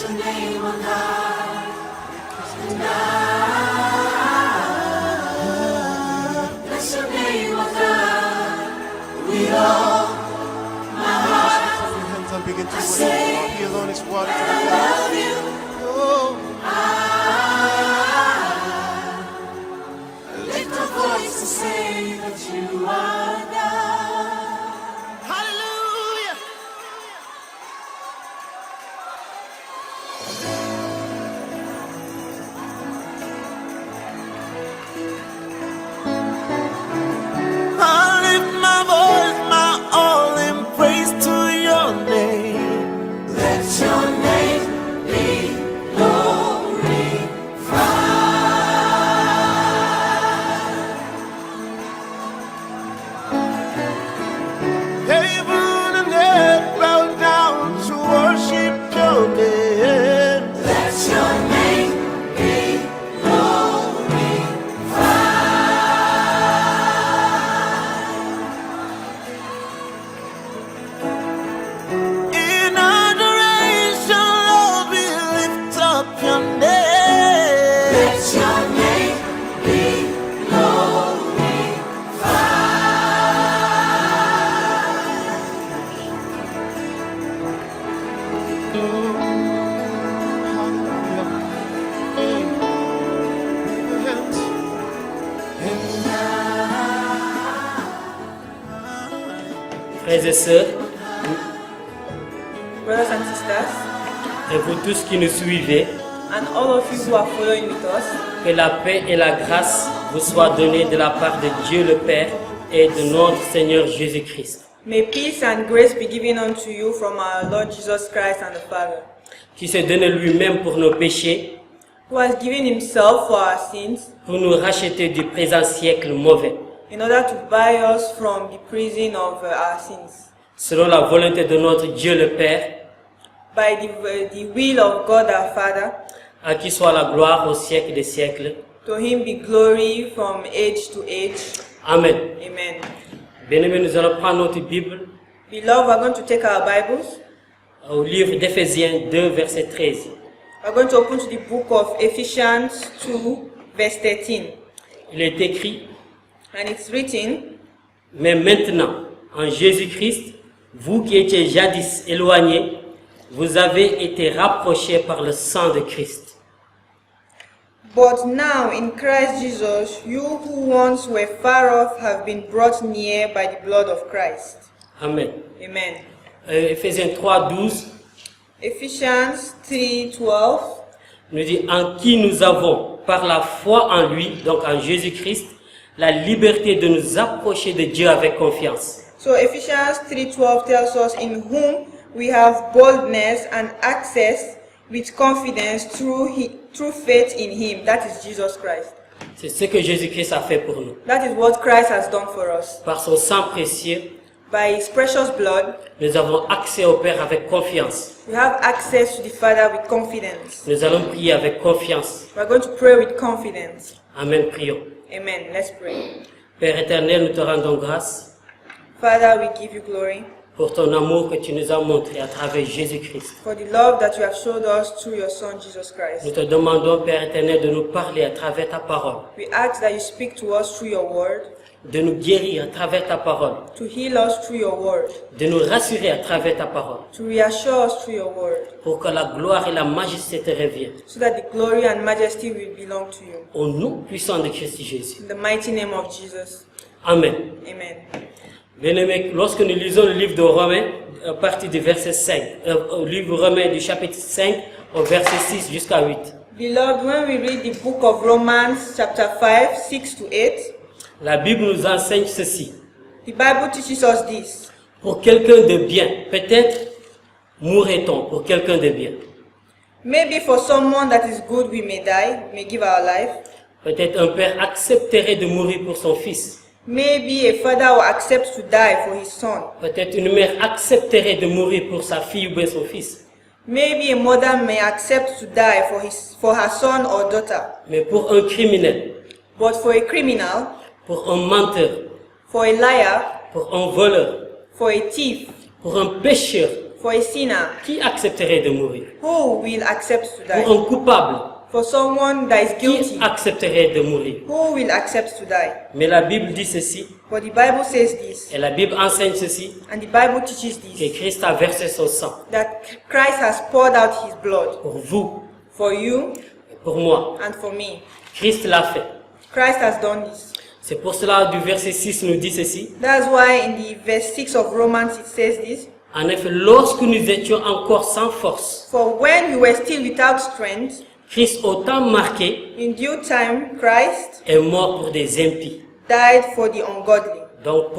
your name on high. And bless your name on high. We all, my heart, Your hands and begin to I worship. say, He alone is worthy to I be love you. Oh, I lift a voice to say that you are God. hallelujah. I lift my voice, my all in praise to your name. Let your name be glorified. Heaven and earth bow down to worship your name. Let your name be glorified. In adoration, Lord, we lift up your name. Let your name be glorified. Frères et sœurs, Brothers and sisters, et vous tous qui nous suivez, and all of you who are following with us, que la paix et la grâce vous soient données de la part de Dieu le Père et de notre Seigneur Jésus-Christ, may peace and grace be given unto you from our Lord Jesus Christ and the Father, qui se donne lui-même pour nos péchés, who has given himself for our sins pour nous racheter du présent siècle mauvais, in order to buy us from the prison of our sins. selon la volonté de notre Dieu le Père, By the will of God our Father, à qui soit la gloire au siècle des siècles. to him be glory from age to age. Amen. Amen. Bien-aimés, nous allons prendre notre Bible Beloved, we're going to take our Bibles. au livre d'Éphésiens 2, verset 13. We're going to open to the book of Ephesians 2, verse 13. Il est écrit: And it's written, mais maintenant, en Jésus-Christ, vous qui étiez jadis éloignés, vous avez été rapprochés par le sang de Christ. But now in Christ Jesus, you who once were far off have been brought near by the blood of Christ. Amen. Amen. Éphésiens 3, 12 Ephesians 3:12. nous dit: en qui nous avons, par la foi en lui, donc en Jésus-Christ, la liberté de nous approcher de Dieu avec confiance. So Ephesians 3:12 tells us, in whom we have boldness and access with confidence through faith in him. That is Jesus Christ. C'est ce que Jésus-Christ a fait pour nous. That is what Christ has done for us. Par son sang précieux, By his precious blood, nous avons accès au Père avec confiance. we have access to the Father with confidence. Nous allons prier avec confiance. We are going to pray with confidence. Amen, prions. Amen. Let's pray. Père éternel, nous te rendons grâce Father, we give you glory pour ton amour que tu nous as montré à travers Jésus-Christ. for the love that you have showed us through your Son, Jesus Nous Christ. te demandons, Père éternel, de nous parler à travers ta parole, We ask that you speak to us through your word, de nous guérir à travers ta parole, to heal us through your word, de nous rassurer à travers ta parole, to reassure us through your word, pour que la gloire et la majesté te reviennent. so that the glory and majesty will belong to you. Au nom puissant de Christ Jésus. In the mighty name of Jesus. Amen. Amen. Bien-aimés, lorsque nous lisons le livre de Romains, à partir du verset 5, au livre Romains du chapitre 5, au verset 6 jusqu'à 8, Beloved, when we read the book of Romans, chapter 5, 6 to 8, la Bible nous enseigne ceci. the Bible teaches us this. Pour quelqu'un de bien, peut-être mourrait-on pour quelqu'un de bien. Maybe for someone that is good, we may die, we may give our life. Peut-être un père accepterait de mourir pour son fils. Maybe a father will accept to die for his son. Peut-être une mère accepterait de mourir pour sa fille ou bien son fils. Maybe a mother may accept to die for her son or daughter. Mais pour un criminel, But for a criminal, pour un menteur, for a liar, pour un voleur, for a thief, pour un pécheur, For a sinner, qui accepterait de mourir? who will accept to die? Pour un coupable, For someone that is qui guilty, accepterait de mourir? who will accept to die? Mais la Bible dit ceci, But the Bible says this, et la Bible enseigne ceci, and the Bible teaches que this, Christ a versé son sang that Christ has poured out his blood pour vous for you et pour moi. and for me. Christ l'a fait. Christ has done this. C'est pour cela du verset 6 nous dit ceci. That's why in the verse 6 of Romans it says this, En effet, lorsque nous étions encore sans force, for when we were still without strength, Christ, au temps marqué, in due time Christ est mort pour des impies. died for the ungodly. Donc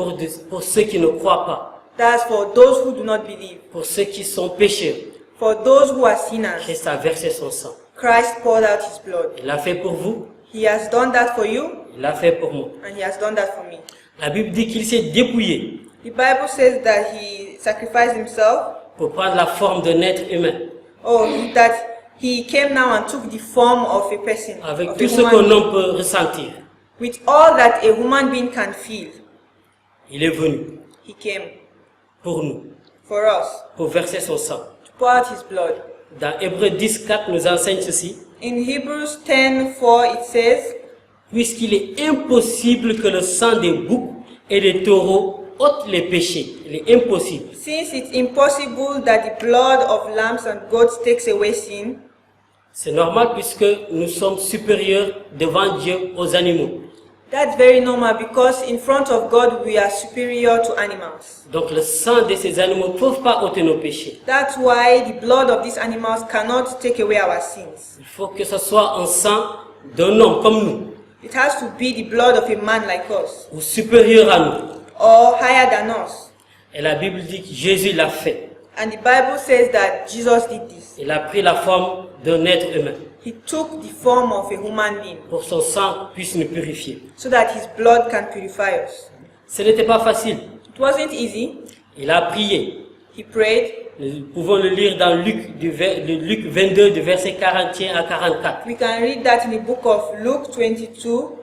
pour ceux qui ne croient pas, That's for those who do not believe. pour ceux qui sont pécheurs, For those who are sinners, Christ a versé son sang. Christ poured out his blood. Il l'a fait pour vous, He has done that for you, il l'a fait pour moi. and he has done that for me. La Bible dit qu'il s'est dépouillé The Bible says that he sacrificed himself, pour prendre la forme d'un être humain, that he came now and took the form of a person, avec of tout a ce human qu'un being, homme peut ressentir. with all that a human being can feel. Il est venu He came pour nous, for us pour verser son sang. to pour out his blood. Dans Hébreux 10, 4 nous enseigne ceci. In Hebrews 10:4 it says, Puisqu'il est impossible que le sang des boucs et des taureaux ôte les péchés. Il est impossible. since it's impossible that the blood of lambs and goats takes away sin, C'est normal puisque nous sommes supérieurs devant Dieu aux animaux. that's very normal because in front of God we are superior to animals. Donc le sang de ces animaux ne peut pas ôter nos péchés. That's why the blood of these animals cannot take away our sins. Il faut que ce soit un sang d'un homme comme nous, It has to be the blood of a man like us, ou supérieur à nous. or higher than us. Et la Bible dit que Jésus l'a fait. And the Bible says that Jesus did this. Il a pris la forme d'un être humain He took the form of a human being pour que son sang puisse nous purifier. so that his blood can purify us. Ce n'était pas facile. It wasn't easy. Il a prié. He prayed. Nous pouvons le lire dans Luc 22, du verset 41 à 44. We can read that in the book of Luke 22,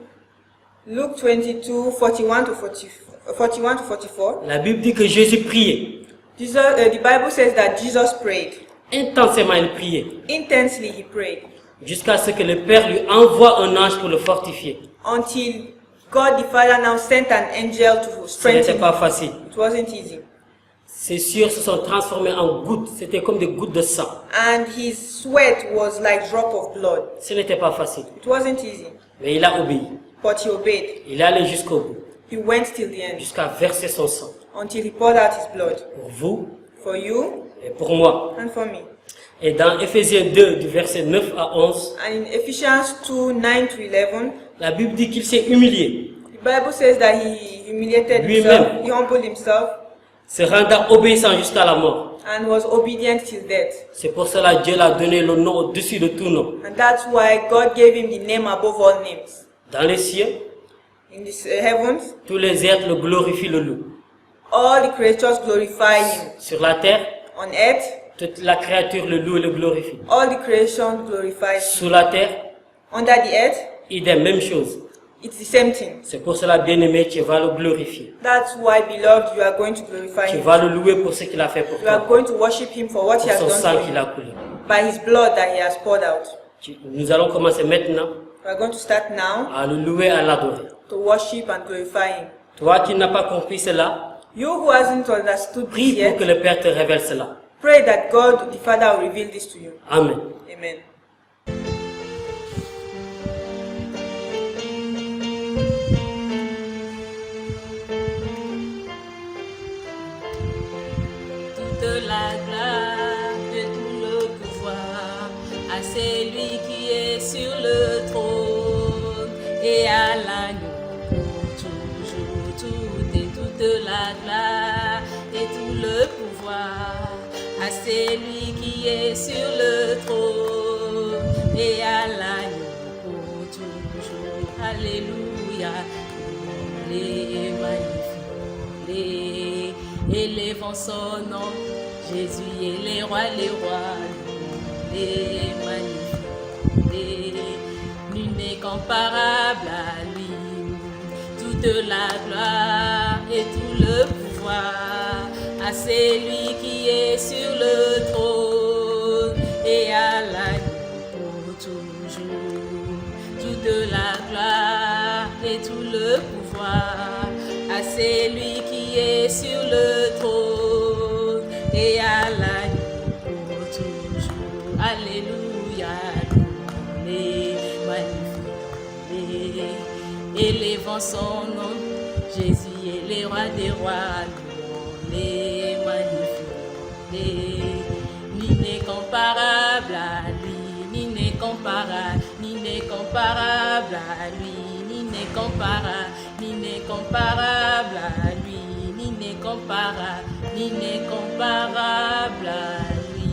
41 to 44. La Bible dit que Jésus priait. The Bible says that Jesus prayed. Intensément, il priait. Intensely he prayed Jusqu'à ce que le Père lui envoie un ange pour le fortifier. until God the Father now sent an angel to Ce n'était strengthen pas him. facile. It wasn't easy. Ses sueurs se sont transformées en gouttes. C'était comme des gouttes de sang. And his sweat was like drop of blood. Ce n'était pas facile. It wasn't easy. Mais il a obéi. But he obeyed. Il est allé jusqu'au bout. He went till the end Jusqu'à verser son sang. until he poured out his blood Pour vous for you et pour moi. and for me. Et dans Éphésiens 2, du verset 9 à 11, And in Ephesians 2, 9 to 11, la Bible dit qu'il s'est humilié, the Bible says that he humiliated Lui-même. himself, he humbled himself, se rendant obéissant jusqu'à la mort. and was obedient till death. C'est pour cela que Dieu l'a donné le nom au-dessus de tout nom. And that's why God gave him the name above all names. Dans les cieux, In the heavens, tous les êtres le glorifient, le louent. all the creatures glorify him. Sur la terre, On earth, toute la créature le loue et le glorifie. all the creation glorifies him. Sous la terre, Under the earth, idem, même chose. it's the same thing. C'est pour cela, bien-aimé, tu vas le glorifier. That's why, beloved, you are going to glorify Tu him. vas le louer pour ce qu'il a fait pour You are toi. going to worship him for what he Pour has son done sang for qu'il you, a coulé. by his blood that he has poured out. Nous allons commencer maintenant We are going to start now à le louer, à l'adorer. to worship and glorify him. Toi qui n'as pas compris cela, You who hasn't understood prie this pour que yet, le Père te révèle cela. pray that God, the Father, will reveal this to you. Amen. Amen. Toute la gloire et tout le pouvoir à celui qui est sur le trône et à l'agneau pour toujours. Tout et toute la gloire et tout le pouvoir à celui qui est sur le trône et à l'agneau pour toujours. Alléluia. Les magnifiques, élevons son nom, Jésus est les rois, les magnifiques, nul n'est comparable à lui. Toute la gloire et tout le pouvoir à celui qui est sur tout le pouvoir à celui qui est sur le trône et à l'agneau pour toujours. Alléluia, louons-les, magnifions-les, élevons son nom. Jésus est le roi des rois, louons-les, magnifions-les. Ni n'est comparable à lui, ni n'est comparable, ni n'est comparable à lui, ni n'est comparable, ni n'est comparable à lui, ni n'est comparable, ni n'est comparable à lui.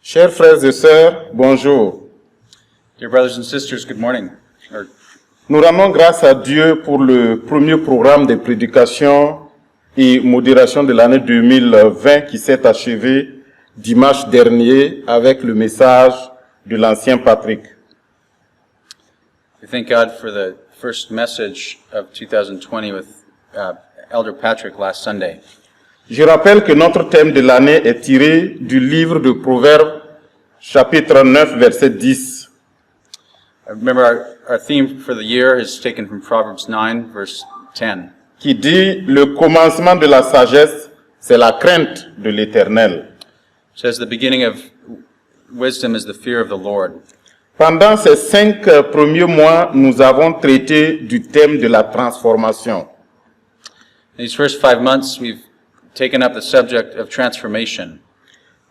Chers frères et sœurs, bonjour. Dear brothers and sisters, good morning. Nous rendons grâce à Dieu pour le premier programme de prédication et modération de l'année 2020 qui s'est achevé dimanche dernier avec le message de l'ancien Patrick. We thank God for the first message of 2020 with Elder Patrick last Sunday. Je rappelle que notre thème de l'année est tiré du livre de Proverbes, chapitre 9, verset 10. Remember, our theme for the year is taken from Proverbs 9, verse 10. Qui dit, le commencement de la sagesse, c'est la crainte de l'Éternel. It says the beginning of wisdom is the fear of the Lord. Pendant ces 5 premiers mois, nous avons traité du thème de la transformation. In these first 5 months, we've taken up the subject of transformation.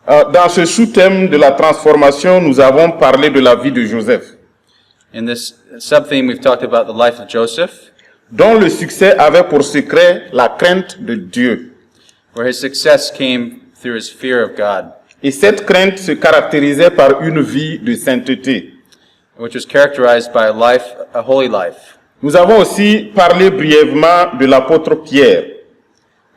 Dans ce sous-thème de la transformation, nous avons parlé de la vie de Joseph, In this sub-theme, we've talked about the life of Joseph, dont le succès avait pour secret la crainte de Dieu. where his success came through his fear of God, Et cette crainte se caractérisait par une vie de sainteté. which was characterized by a holy life. Nous avons aussi parlé brièvement de l'apôtre Pierre,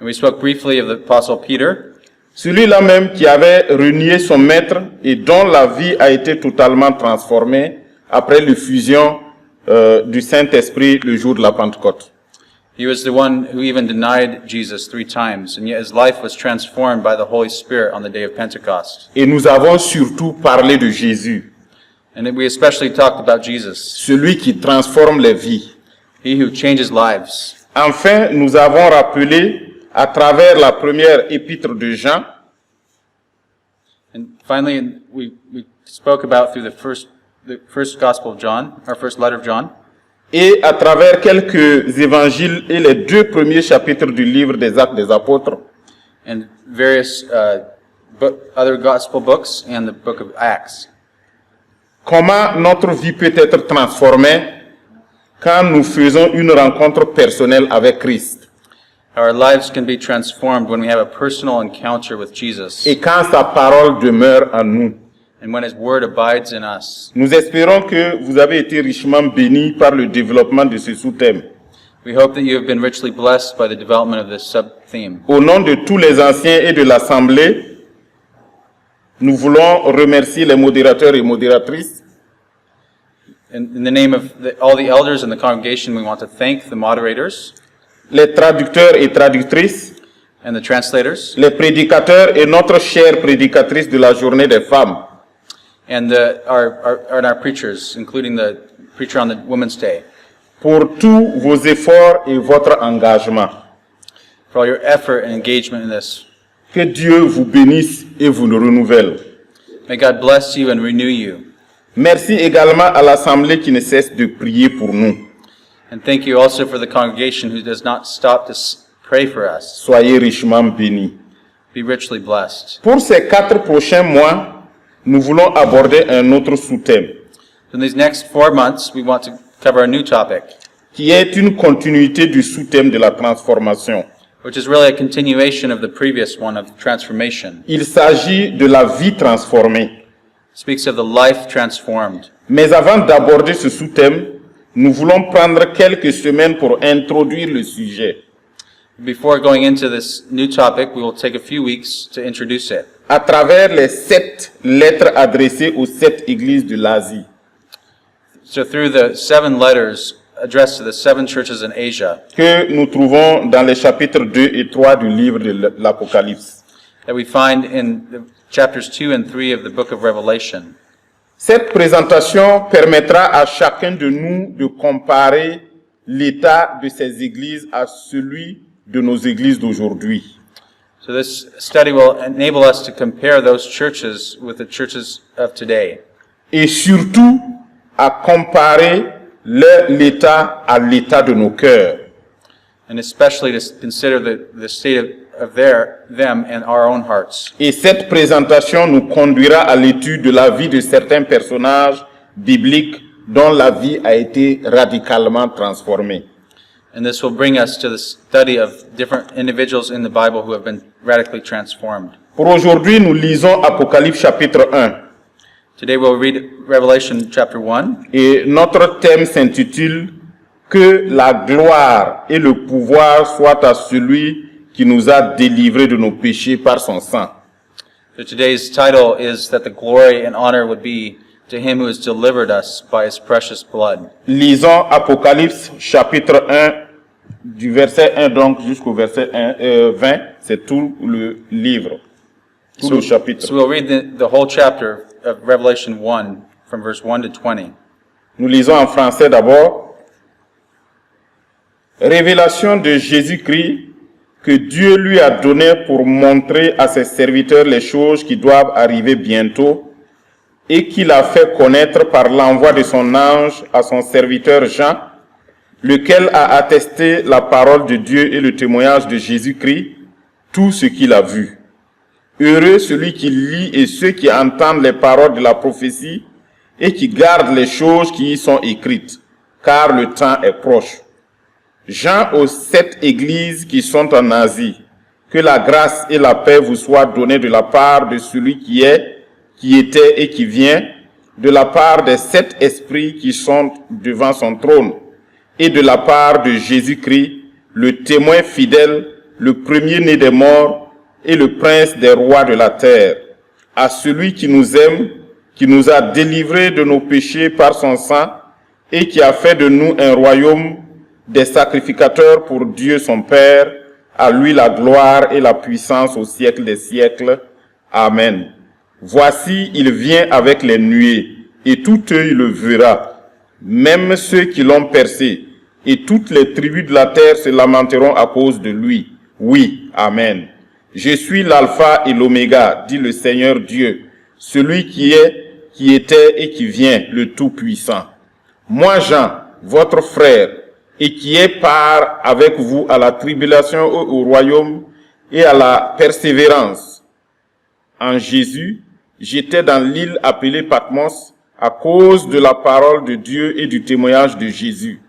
And we spoke briefly of the Apostle Peter, celui-là même qui avait renié son maître et dont la vie a été totalement transformée après l'effusion du Saint-Esprit le jour de la Pentecôte. He was the one who even denied Jesus 3 times, and yet his life was transformed by the Holy Spirit on the day of Pentecost. Et nous avons surtout parlé de Jésus, And we especially talked about Jesus, celui qui transforme les vies. he who changes lives. Enfin, nous avons rappelé, à travers la première épître de Jean, And finally, we spoke about through the first Gospel of John, our first letter of John, et à travers quelques évangiles et les 2 premiers chapitres du livre des Actes des Apôtres, and various other gospel books and the book of Acts. comment notre vie peut être transformée quand nous faisons une rencontre personnelle avec Christ How our lives can be transformed when we have a personal encounter with Jesus et quand sa parole demeure en nous. and when His Word abides in us. Nous espérons que vous avez été richement bénis par le développement de ce sous-thème. We hope that you have been richly blessed by the development of this sub-theme. Au nom de tous les anciens et de l'Assemblée, nous voulons remercier les modérateurs et modératrices In the name of all the elders in the congregation, we want to thank the moderators les traducteurs et traductrices, and the translators les prédicateurs et notre chère prédicatrice de la journée des femmes. and our preachers, including the preacher on the Women's Day, Pour tous vos efforts et votre engagement. for all your effort and engagement in this. Que Dieu vous bénisse et vous le renouvelle. May God bless you and renew you. Merci également à l'Assemblée qui ne cesse de prier pour nous. And thank you also for the congregation who does not stop to pray for us. Soyez richement bénis. Be richly blessed. Pour ces 4 prochains mois, nous voulons aborder un autre sous-thème, In these next 4 months, we want to cover a new topic, qui est une continuité du sous-thème de la transformation. which is really a continuation of the previous one of transformation. Il s'agit de la vie transformée. It speaks of the life transformed. Mais avant d'aborder ce sous-thème, nous voulons prendre quelques semaines pour introduire le sujet. Before going into this new topic, we will take a few weeks to introduce it. À travers les 7 lettres adressées aux 7 églises de l'Asie. So through the 7 letters addressed to the 7 churches in Asia Que nous trouvons dans les chapitres 2 et 3 du livre de l'Apocalypse. that we find in the chapters 2 and 3 of the book of Revelation. Cette présentation permettra à chacun de nous de comparer l'état de ces églises à celui de nos églises d'aujourd'hui. So this study will enable us to compare those churches with the churches of today, Et surtout à comparer l'état à l'état de nos cœurs. and especially to consider the state of them and our own hearts. Et cette présentation nous conduira à l'étude de la vie de certains personnages bibliques dont la vie a été radicalement transformée. And this will bring us to the study of different individuals in the Bible who have been radically transformed. Pour aujourd'hui, nous lisons Apocalypse chapitre 1. Today we'll read Revelation chapter 1, Et notre thème s'intitule « Que la gloire et le pouvoir soient à celui qui nous a délivrés de nos péchés par son sang. So today's title is that the glory and honor would be to him who has delivered us by his precious blood. » Lisons Apocalypse chapitre 1 du verset 1 donc jusqu'au verset 20. C'est tout le livre, tout le chapitre. So we'll read the whole chapter of Revelation 1 from verse 1 to 20. Nous lisons en français d'abord. Révélation de Jésus-Christ que Dieu lui a donné pour montrer à ses serviteurs les choses qui doivent arriver bientôt et qu'il a fait connaître par l'envoi de son ange à son serviteur Jean, lequel a attesté la parole de Dieu et le témoignage de Jésus-Christ, tout ce qu'il a vu. Heureux celui qui lit et ceux qui entendent les paroles de la prophétie et qui gardent les choses qui y sont écrites, car le temps est proche. Jean aux 7 églises qui sont en Asie, que la grâce et la paix vous soient données de la part de celui qui est, qui était et qui vient, de la part des 7 esprits qui sont devant son trône, et de la part de Jésus-Christ, le témoin fidèle, le premier-né des morts et le prince des rois de la terre, à celui qui nous aime, qui nous a délivrés de nos péchés par son sang, et qui a fait de nous un royaume des sacrificateurs pour Dieu son Père, à lui la gloire et la puissance au siècle des siècles. Amen. Voici, il vient avec les nuées, et tout œil le verra, même ceux qui l'ont percé, et toutes les tribus de la terre se lamenteront à cause de lui. Oui, Amen. Je suis l'alpha et l'oméga, dit le Seigneur Dieu, celui qui est, qui était et qui vient, le Tout-Puissant. Moi, Jean, votre frère, et qui est part avec vous à la tribulation au royaume et à la persévérance. En Jésus, j'étais dans l'île appelée Patmos à cause de la parole de Dieu et du témoignage de Jésus.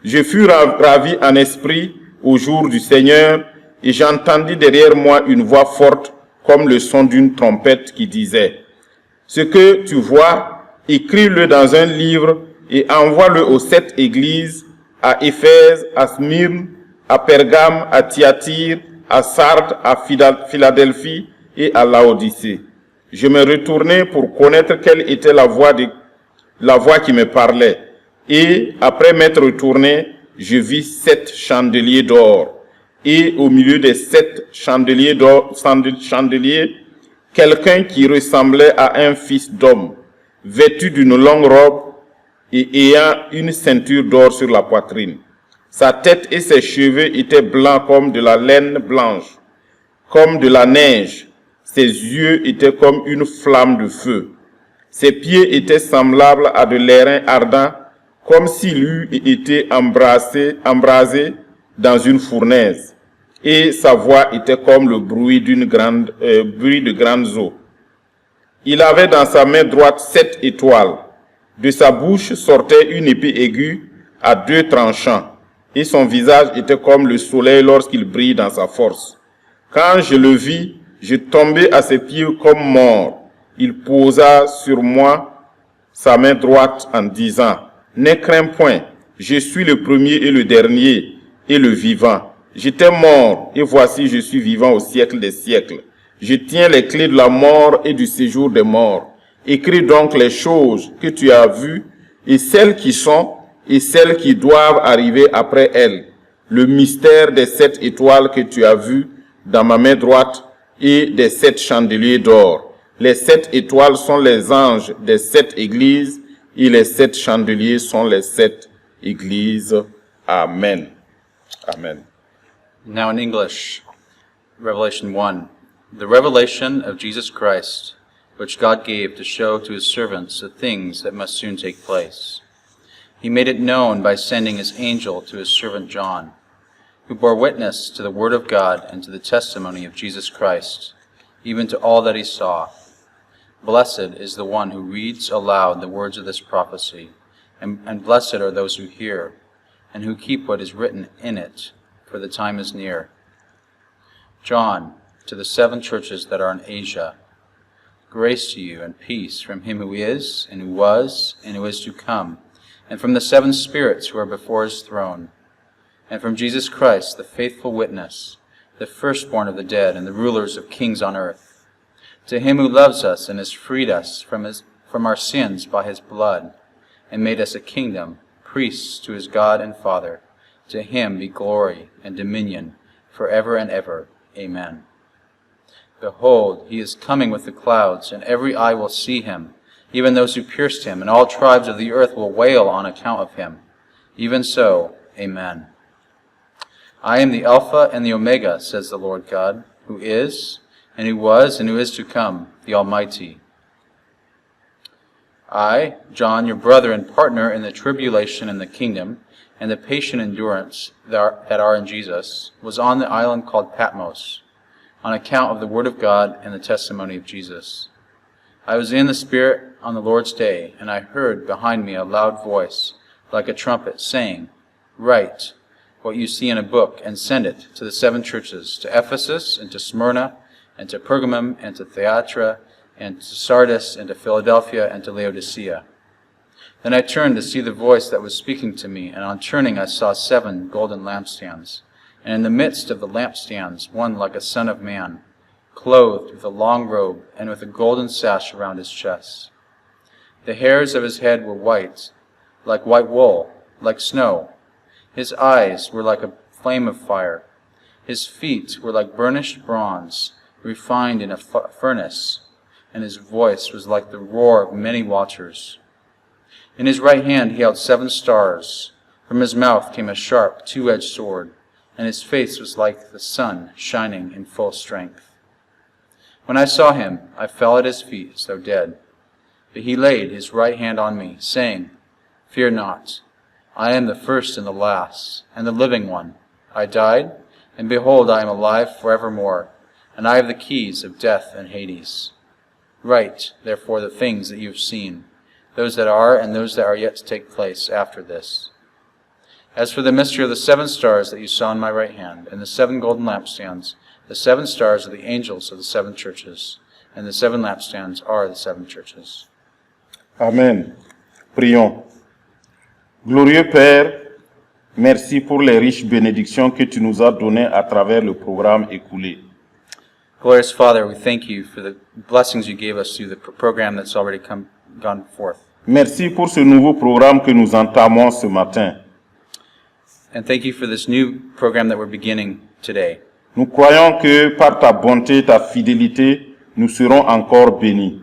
Je fus ravi en esprit au jour du Seigneur et j'entendis derrière moi une voix forte comme le son d'une trompette qui disait: ce que tu vois, écris-le dans un livre et envoie-le aux 7 églises, à Éphèse, à Smyrne, à Pergame, à Thyatire, à Sardes, à Philadelphie et à Laodicée. Je me retournai pour connaître quelle était la voix qui me parlait. Et après m'être retourné, je vis 7 chandeliers d'or. Et au milieu des 7 chandeliers quelqu'un qui ressemblait à un fils d'homme, vêtu d'une longue robe et ayant une ceinture d'or sur la poitrine. Sa tête et ses cheveux étaient blancs comme de la laine blanche, comme de la neige. Ses yeux étaient comme une flamme de feu. Ses pieds étaient semblables à de l'airain ardent, comme s'il eût été embrasé dans une fournaise. Et sa voix était comme le bruit de grandes eaux. Il avait dans sa main droite 7 étoiles. De sa bouche sortait une épée aiguë à 2 tranchants, et son visage était comme le soleil lorsqu'il brille dans sa force. Quand je le vis, je tombai à ses pieds comme mort. Il posa sur moi sa main droite en disant: ne crains point, je suis le premier et le dernier et le vivant. J'étais mort, et voici je suis vivant au siècle des siècles. Je tiens les clés de la mort et du séjour des morts. Écris donc les choses que tu as vues, et celles qui sont, et celles qui doivent arriver après elles. Le mystère des 7 étoiles que tu as vues dans ma main droite, et des 7 chandeliers d'or. Les 7 étoiles sont les anges des 7 églises, et les 7 chandeliers sont les 7 églises. Amen. Amen. Now in English, Revelation 1. The revelation of Jesus Christ, which God gave to show to his servants the things that must soon take place. He made it known by sending his angel to his servant John, who bore witness to the word of God and to the testimony of Jesus Christ, even to all that he saw. Blessed is the one who reads aloud the words of this prophecy, and blessed are those who hear, and who keep what is written in it, for the time is near. John, to the 7 churches that are in Asia, grace to you and peace from him who is, and who was, and who is to come, and from the 7 spirits who are before his throne, and from Jesus Christ, the faithful witness, the firstborn of the dead, and the rulers of kings on earth. To him who loves us and has freed us from our sins by his blood, and made us a kingdom, priests to his God and Father, to him be glory and dominion forever and ever. Amen. Behold, he is coming with the clouds, and every eye will see him, even those who pierced him, and all tribes of the earth will wail on account of him. Even so, Amen. I am the Alpha and the Omega, says the Lord God, who is, and who was, and who is to come, the Almighty. I, John, your brother and partner in the tribulation and the kingdom, and the patient endurance that are in Jesus, was on the island called Patmos, on account of the word of God and the testimony of Jesus. I was in the Spirit on the Lord's day, and I heard behind me a loud voice, like a trumpet, saying, Write what you see in a book, and send it to the 7 churches, to Ephesus, and to Smyrna, and to Pergamum, and to Thyatira, and to Sardis, and to Philadelphia, and to Laodicea. Then I turned to see the voice that was speaking to me, and on turning I saw 7 golden lampstands, and in the midst of the lampstands one like a son of man, clothed with a long robe, and with a golden sash around his chest. The hairs of his head were white, like white wool, like snow. His eyes were like a flame of fire. His feet were like burnished bronze, refined in a furnace, and his voice was like the roar of many waters. In his right hand he held 7 stars. From his mouth came a sharp, 2-edged sword, and his face was like the sun shining in full strength. When I saw him, I fell at his feet as though dead. But he laid his right hand on me, saying, Fear not. I am the first and the last, and the living one. I died, and behold, I am alive forevermore, and I have the keys of death and Hades. Write, therefore, the things that you have seen, those that are and those that are yet to take place after this. As for the mystery of the 7 stars that you saw in my right hand, and the 7 golden lampstands, the 7 stars are the angels of the 7 churches, and the 7 lampstands are the 7 churches. Amen. Prions. Glorieux Père, merci pour les riches bénédictions que tu nous as données à travers le programme écoulé. Glorious Father, we thank you for the blessings you gave us through the program that's already gone forth. Merci pour ce nouveau programme que nous entamons ce matin. And thank you for this new program that we're beginning today. Nous croyons que par ta bonté, ta fidélité, nous serons encore bénis.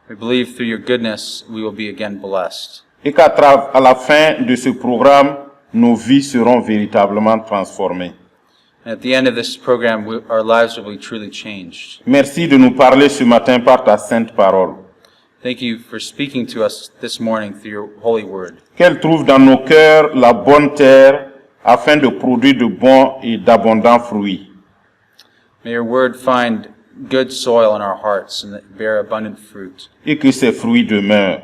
We believe through your goodness we will be again blessed. Et qu'à la fin de ce programme, nos vies seront véritablement transformées. And at the end of this program, our lives will be truly changed. Merci de nous parler ce matin par ta sainte parole. Thank you for speaking to us this morning through your holy word. Qu'elle trouve dans nos cœurs la bonne terre afin de produire de bons et d'abondants fruits. May your word find good soil in our hearts and bear abundant fruit, Et que ces fruits demeurent.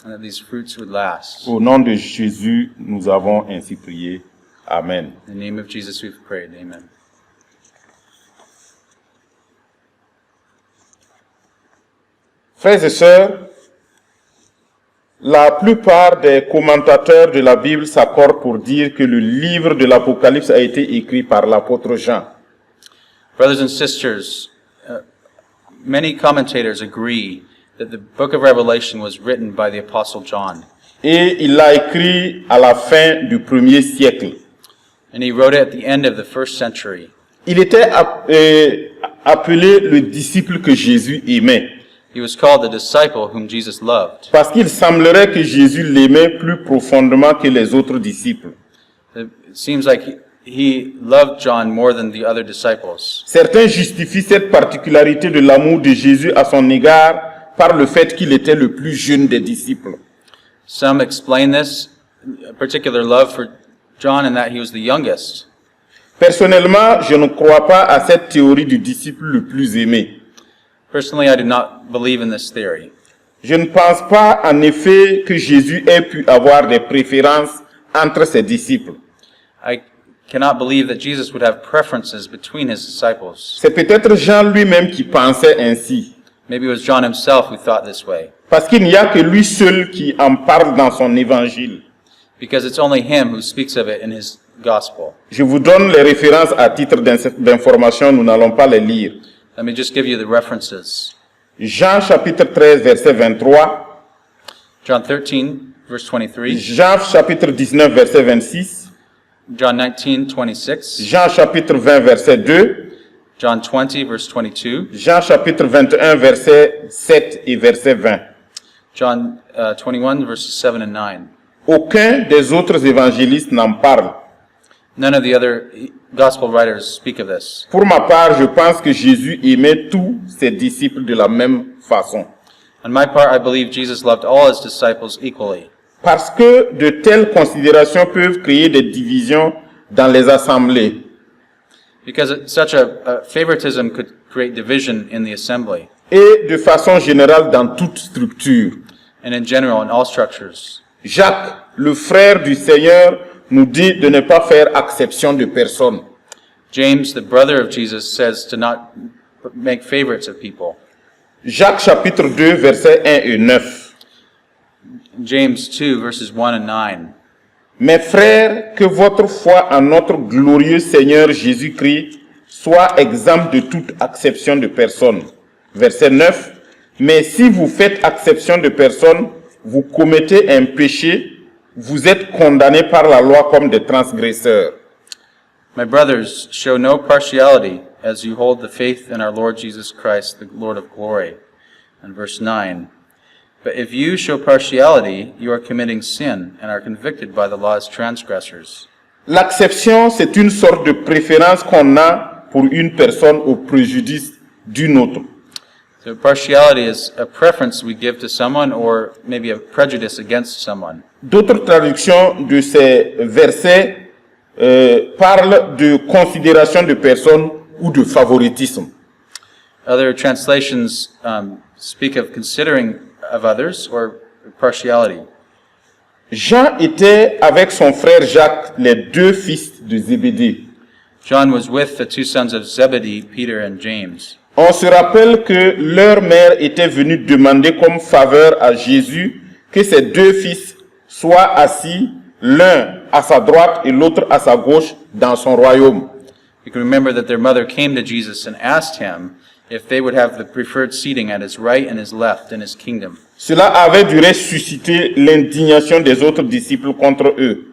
and that these fruits would last. Au nom de Jésus, nous avons ainsi prié. Amen. In the name of Jesus we've prayed. Amen. Frères et sœurs, la plupart des commentateurs de la Bible s'accordent pour dire que le livre de l'Apocalypse a été écrit par l'apôtre Jean. Brothers and sisters, many commentators agree that the book of Revelation was written by the Apostle John. Et il l'a écrit à la fin du 1er siècle. And he wrote it at the end of the 1st century. Il était appelé le disciple que Jésus aimait. He was called the disciple whom Jesus loved. Parce qu'il semblerait que Jésus l'aimait plus profondément que les autres disciples. It seems like he loved John more than the other disciples. Certains justifient cette particularité de l'amour de Jésus à son égard par le fait qu'il était le plus jeune des disciples. Some explain this particular love for John in that he was the youngest. Personnellement, je ne crois pas à cette théorie du disciple le plus aimé. Personally, I do not believe in this theory. Je ne pense pas en effet que Jésus ait pu avoir des préférences entre ses disciples. I cannot believe that Jesus would have preferences between his disciples. C'est peut-être Jean lui-même qui pensait ainsi. Maybe it was John himself who thought this way, Parce qu'il n'y a que lui seul qui en parle dans son évangile. because it's only him who speaks of it in his gospel. Je vous donne les références à titre d'information, nous n'allons pas les lire. Let me just give you the references. Jean chapitre 13, verset 23. John 13, verse 23. Jean chapitre 19, verset 26. John 19, 26. Jean chapitre 20, verset 2. John 20, verse 22. Jean chapitre 21, verset 7 et verset 20. John 21, verses 7 and 9. Aucun des autres évangélistes n'en parle. None of the other gospel writers speak of this. Pour ma part, je pense que Jésus aimait tous ses disciples de la même façon. On my part, I believe Jesus loved all his disciples equally. Parce que de telles considérations peuvent créer des divisions dans les assemblées. Because such a favoritism could create division in the assembly, Et de façon générale dans toute structure. and in general in all structures. Jacques, le frère du Seigneur, nous dit de ne pas faire exception de personne. James, the brother of Jesus, says to not make favorites of people. Jacques chapitre 2, versets 1 et 9. James 2, verses 1 and 9. Mes frères, que votre foi en notre glorieux Seigneur Jésus-Christ soit exempte de toute exception de personne. Verset 9. Mais si vous faites exception de personne, vous commettez un péché, vous êtes condamnés par la loi comme des transgresseurs. My brothers, show no partiality as you hold the faith in our Lord Jesus Christ, the Lord of glory. And verse 9. But if you show partiality, you are committing sin and are convicted by the law as transgressors. L'acception, c'est une sorte de préférence qu'on a pour une personne au préjudice d'une autre. So partiality is a preference we give to someone or maybe a prejudice against someone. D'autres traductions de ces versets parlent de considération de personnes ou de favoritisme. Other translations speak of considering of others or partiality. Jean était avec son frère Jacques, les deux fils de Zébédée. John was with the two sons of Zebedee, Peter and James. On se rappelle que leur mère était venue demander comme faveur à Jésus que ses deux fils soient assis, l'un à sa droite et l'autre à sa gauche, dans son royaume. You can remember that their mother came to Jesus and asked him if they would have the preferred seating at his right and his left in his kingdom. Cela avait du reste suscité l'indignation des autres disciples contre eux.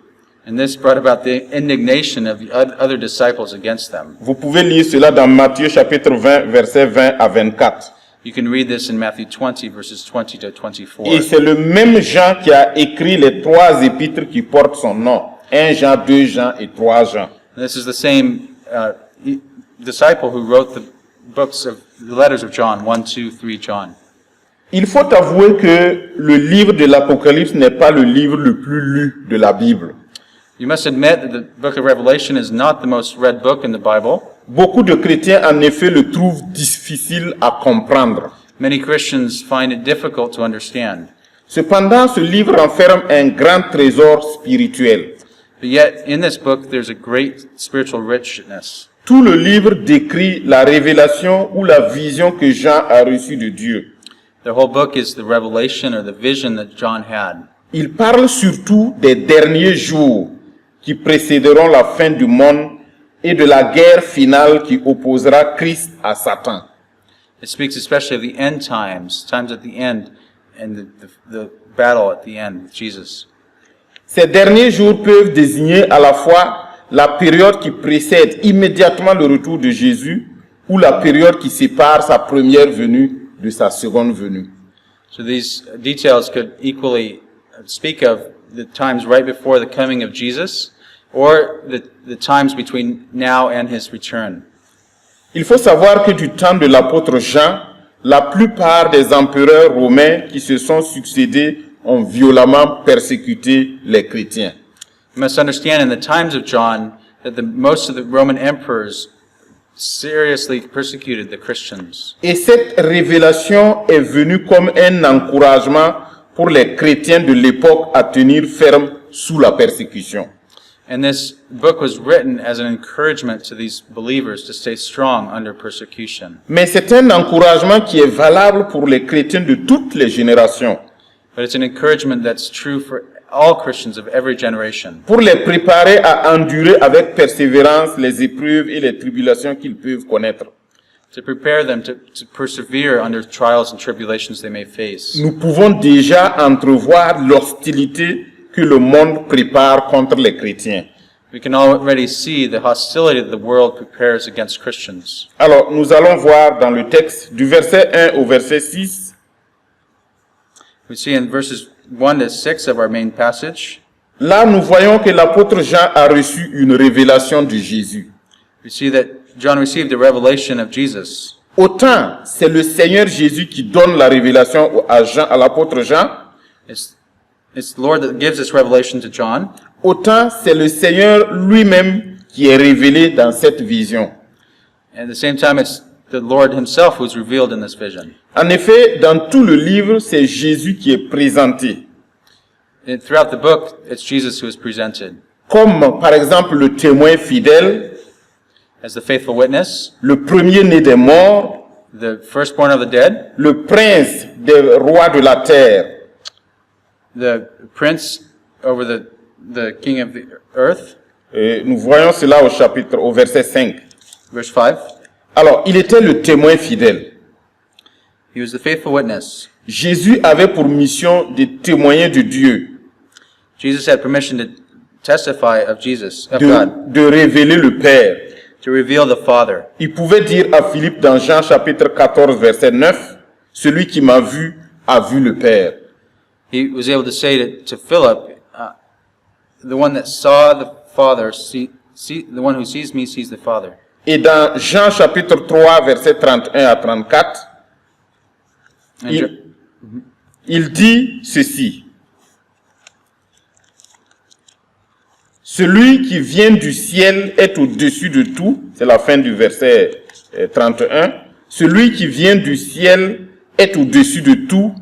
And this brought about the indignation of the other disciples against them. Vous pouvez lire cela dans Matthieu chapitre 20, versets 20 à 24. You can read this in Matthew 20, verses 20 to 24. Et c'est le même Jean qui a écrit les trois épîtres qui portent son nom. 1 Jean, 2 Jean et 3 Jean. And this is the same disciple who wrote the letters of John, 1, 2, 3 John. Il faut avouer que le livre de l'Apocalypse n'est pas le livre le plus lu de la Bible. You must admit that the book of Revelation is not the most read book in the Bible. Beaucoup de chrétiens, en effet, le trouvent difficile à comprendre. Many Christians find it difficult to understand. Cependant, ce livre renferme un grand trésor spirituel. But yet, in this book, there's a great spiritual richness. Tout le livre décrit la révélation ou la vision que Jean a reçue de Dieu. The whole book is the revelation or the vision that John had. Il parle surtout des derniers jours qui précéderont la fin du monde et de la guerre finale qui opposera Christ à Satan. It speaks especially of the end times at the end, and the battle at the end with Jesus. Ces derniers jours peuvent désigner à la fois la période qui précède immédiatement le retour de Jésus ou la période qui sépare sa première venue de sa seconde venue. So these details could equally speak of the times right before the coming of Jesus or the times between now and his return. Il faut savoir que du temps de l'apôtre Jean, la plupart des empereurs romains qui se sont succédés ont violemment persécuté les chrétiens. You must understand in the times of John that most of the Roman emperors seriously persecuted the Christians. Et cette révélation est venue comme un encouragement pour les chrétiens de l'époque à tenir ferme sous la persécution. And this book was written as an encouragement to these believers to stay strong under persecution. Mais c'est un encouragement qui est valable pour les chrétiens de toutes les générations, But it's an encouragement that's true for all Christians of every generation, pour les préparer à endurer avec persévérance les épreuves et les tribulations qu'ils peuvent connaître. to prepare them to persevere under trials and tribulations they may face. Nous pouvons déjà entrevoir l'hostilité que le monde prépare contre les chrétiens. We can already see the hostility that the world prepares against Christians. Alors, nous allons voir dans le texte du verset 1 au verset 6, We see in verses 1 to 6 of our main passage, là nous voyons que l'apôtre Jean a reçu une révélation de Jésus. we see that John received the revelation of Jesus. Autant c'est le Seigneur Jésus qui donne la révélation à Jean, à l'apôtre Jean, It's the Lord that gives this revelation to John, autant c'est le Seigneur lui-même qui est révélé dans cette vision. and at the same time it's the Lord himself who's revealed in this vision. En effet, dans tout le livre, c'est Jésus qui est présenté, And throughout the book, it's Jesus who is presented comme par exemple le témoin fidèle, as the faithful witness, le premier-né des morts, the firstborn of the dead, le prince des rois de la terre, the prince over the king of the earth. et nous voyons cela au verset 5. Verse 5, Alors, il était le témoin fidèle. he was the faithful witness. Jésus avait pour mission de témoigner de Dieu, Jesus had permission to testify of Jesus, of God, de révéler le Père. to reveal the Father. Il pouvait dire à Philippe dans Jean chapitre 14, verset 9, « Celui qui m'a vu a vu le Père ». He was able to say to Philip, the one that saw the Father, the one who sees me sees the Father. Et dans Jean chapitre 3, verset 31 à 34, And il dit ceci. Celui qui vient du ciel est au-dessus de tout. C'est la fin du verset 31. Celui qui vient du ciel est au-dessus de tout.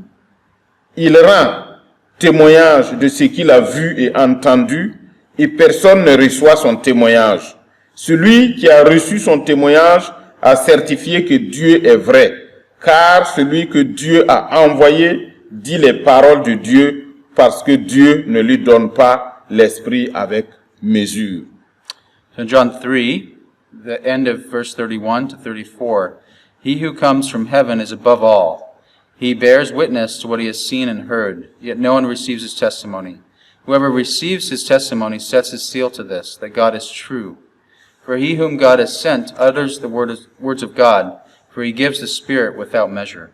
Il rend témoignage de ce qu'il a vu et entendu, et personne ne reçoit son témoignage. Celui qui a reçu son témoignage a certifié que Dieu est vrai, car celui que Dieu a envoyé dit les paroles de Dieu, parce que Dieu ne lui donne pas l'esprit avec mesure. So John 3, the end of verse 31 to 34, He who comes from heaven is above all. He bears witness to what he has seen and heard, yet no one receives his testimony. Whoever receives his testimony sets his seal to this, that God is true. For he whom God has sent utters the words of God, for he gives the Spirit without measure.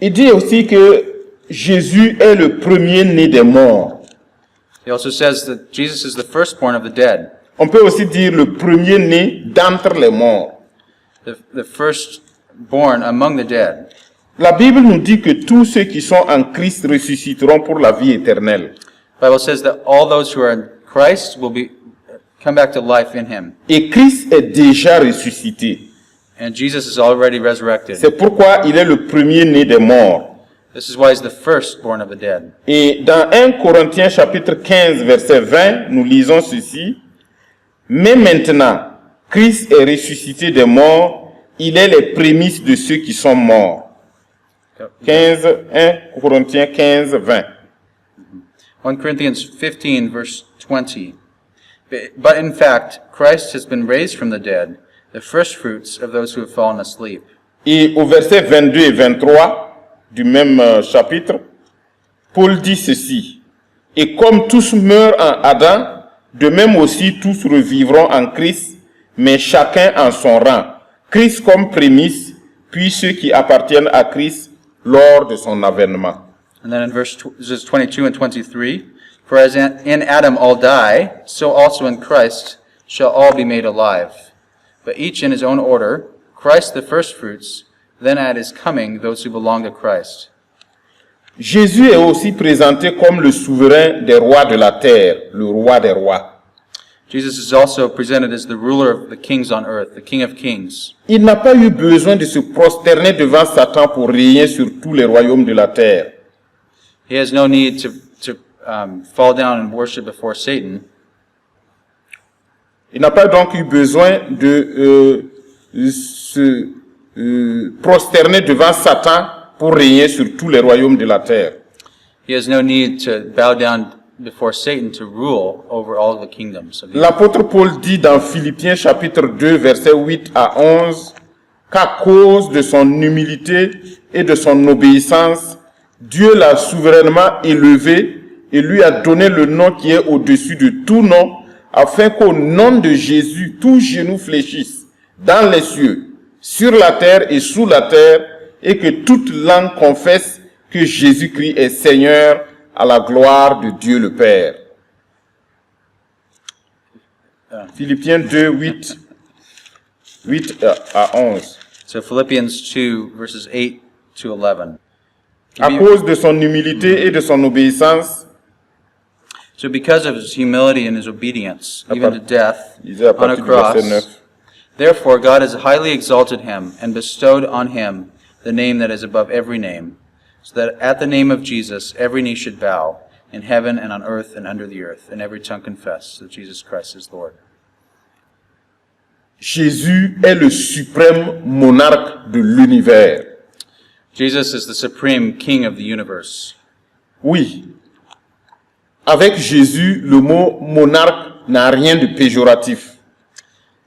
Il dit aussi que Jésus est le premier-né des morts. He also says that Jesus is the firstborn of the dead, On peut aussi dire le premier-né d'entre les morts. the firstborn among the dead. La Bible nous dit que tous ceux qui sont en Christ ressusciteront pour la vie éternelle. The Bible says that all those who are in Christ will come back to life in him. Et Christ est déjà ressuscité. And Jesus is already resurrected. C'est pourquoi il est le premier-né des morts. This is why he's the firstborn of the dead. Et dans 1 Corinthiens chapitre 15 verset 20, nous lisons ceci. Mais maintenant, Christ est ressuscité des morts, il est les prémices de ceux qui sont morts. 1 Corinthiens 15, 20. 1 Corinthians 15, verse 20. But in fact, Christ has been raised from the dead, the firstfruits of those who have fallen asleep. Et au verset 22 et 23 du même chapitre, Paul dit ceci. Et comme tous meurent en Adam, de même aussi tous revivront en Christ, mais chacun en son rang. Christ comme prémisse, puis ceux qui appartiennent à Christ lors de son avènement. And then in verses 22 and 23, For as in Adam all die, so also in Christ shall all be made alive. But each in his own order, Christ the firstfruits, then at his coming those who belong to Christ. Jésus est aussi présenté comme le souverain des rois de la terre, le roi des rois. Jesus is also presented as the ruler of the kings on earth, the King of kings. Il n'a pas eu besoin de se prosterner devant Satan pour régner sur tous les royaumes de la terre. He has no need to fall down and worship before Satan. Il n'a pas donc eu besoin de se prosterner devant Satan pour régner sur tous les royaumes de la terre. He has no need to bow down before Satan to rule over all the kingdoms of the earth. L'apôtre Paul dit dans Philippiens chapitre 2 versets 8 à 11 qu'à cause de son humilité et de son obéissance, Dieu l'a souverainement élevé et lui a donné le nom qui est au-dessus de tout nom, afin qu'au nom de Jésus, tout genou fléchisse dans les cieux, sur la terre et sous la terre, et que toute langue confesse que Jésus-Christ est Seigneur à la gloire de Dieu le Père. Philippiens 2, 8 à 11. So Philippians 2, verses 8 to 11. À cause de son humilité et de son obéissance, So because of his humility and his obedience, even to death disait à on a partir du verset 9. cross, therefore God has highly exalted him and bestowed on him the name that is above every name, so that at the name of Jesus every knee should bow, in heaven and on earth and under the earth, and every tongue confess that Jesus Christ is Lord. Jésus est le suprême monarque de l'univers. Jesus is the supreme king of the universe. Oui. Avec Jésus, le mot monarque n'a rien de péjoratif.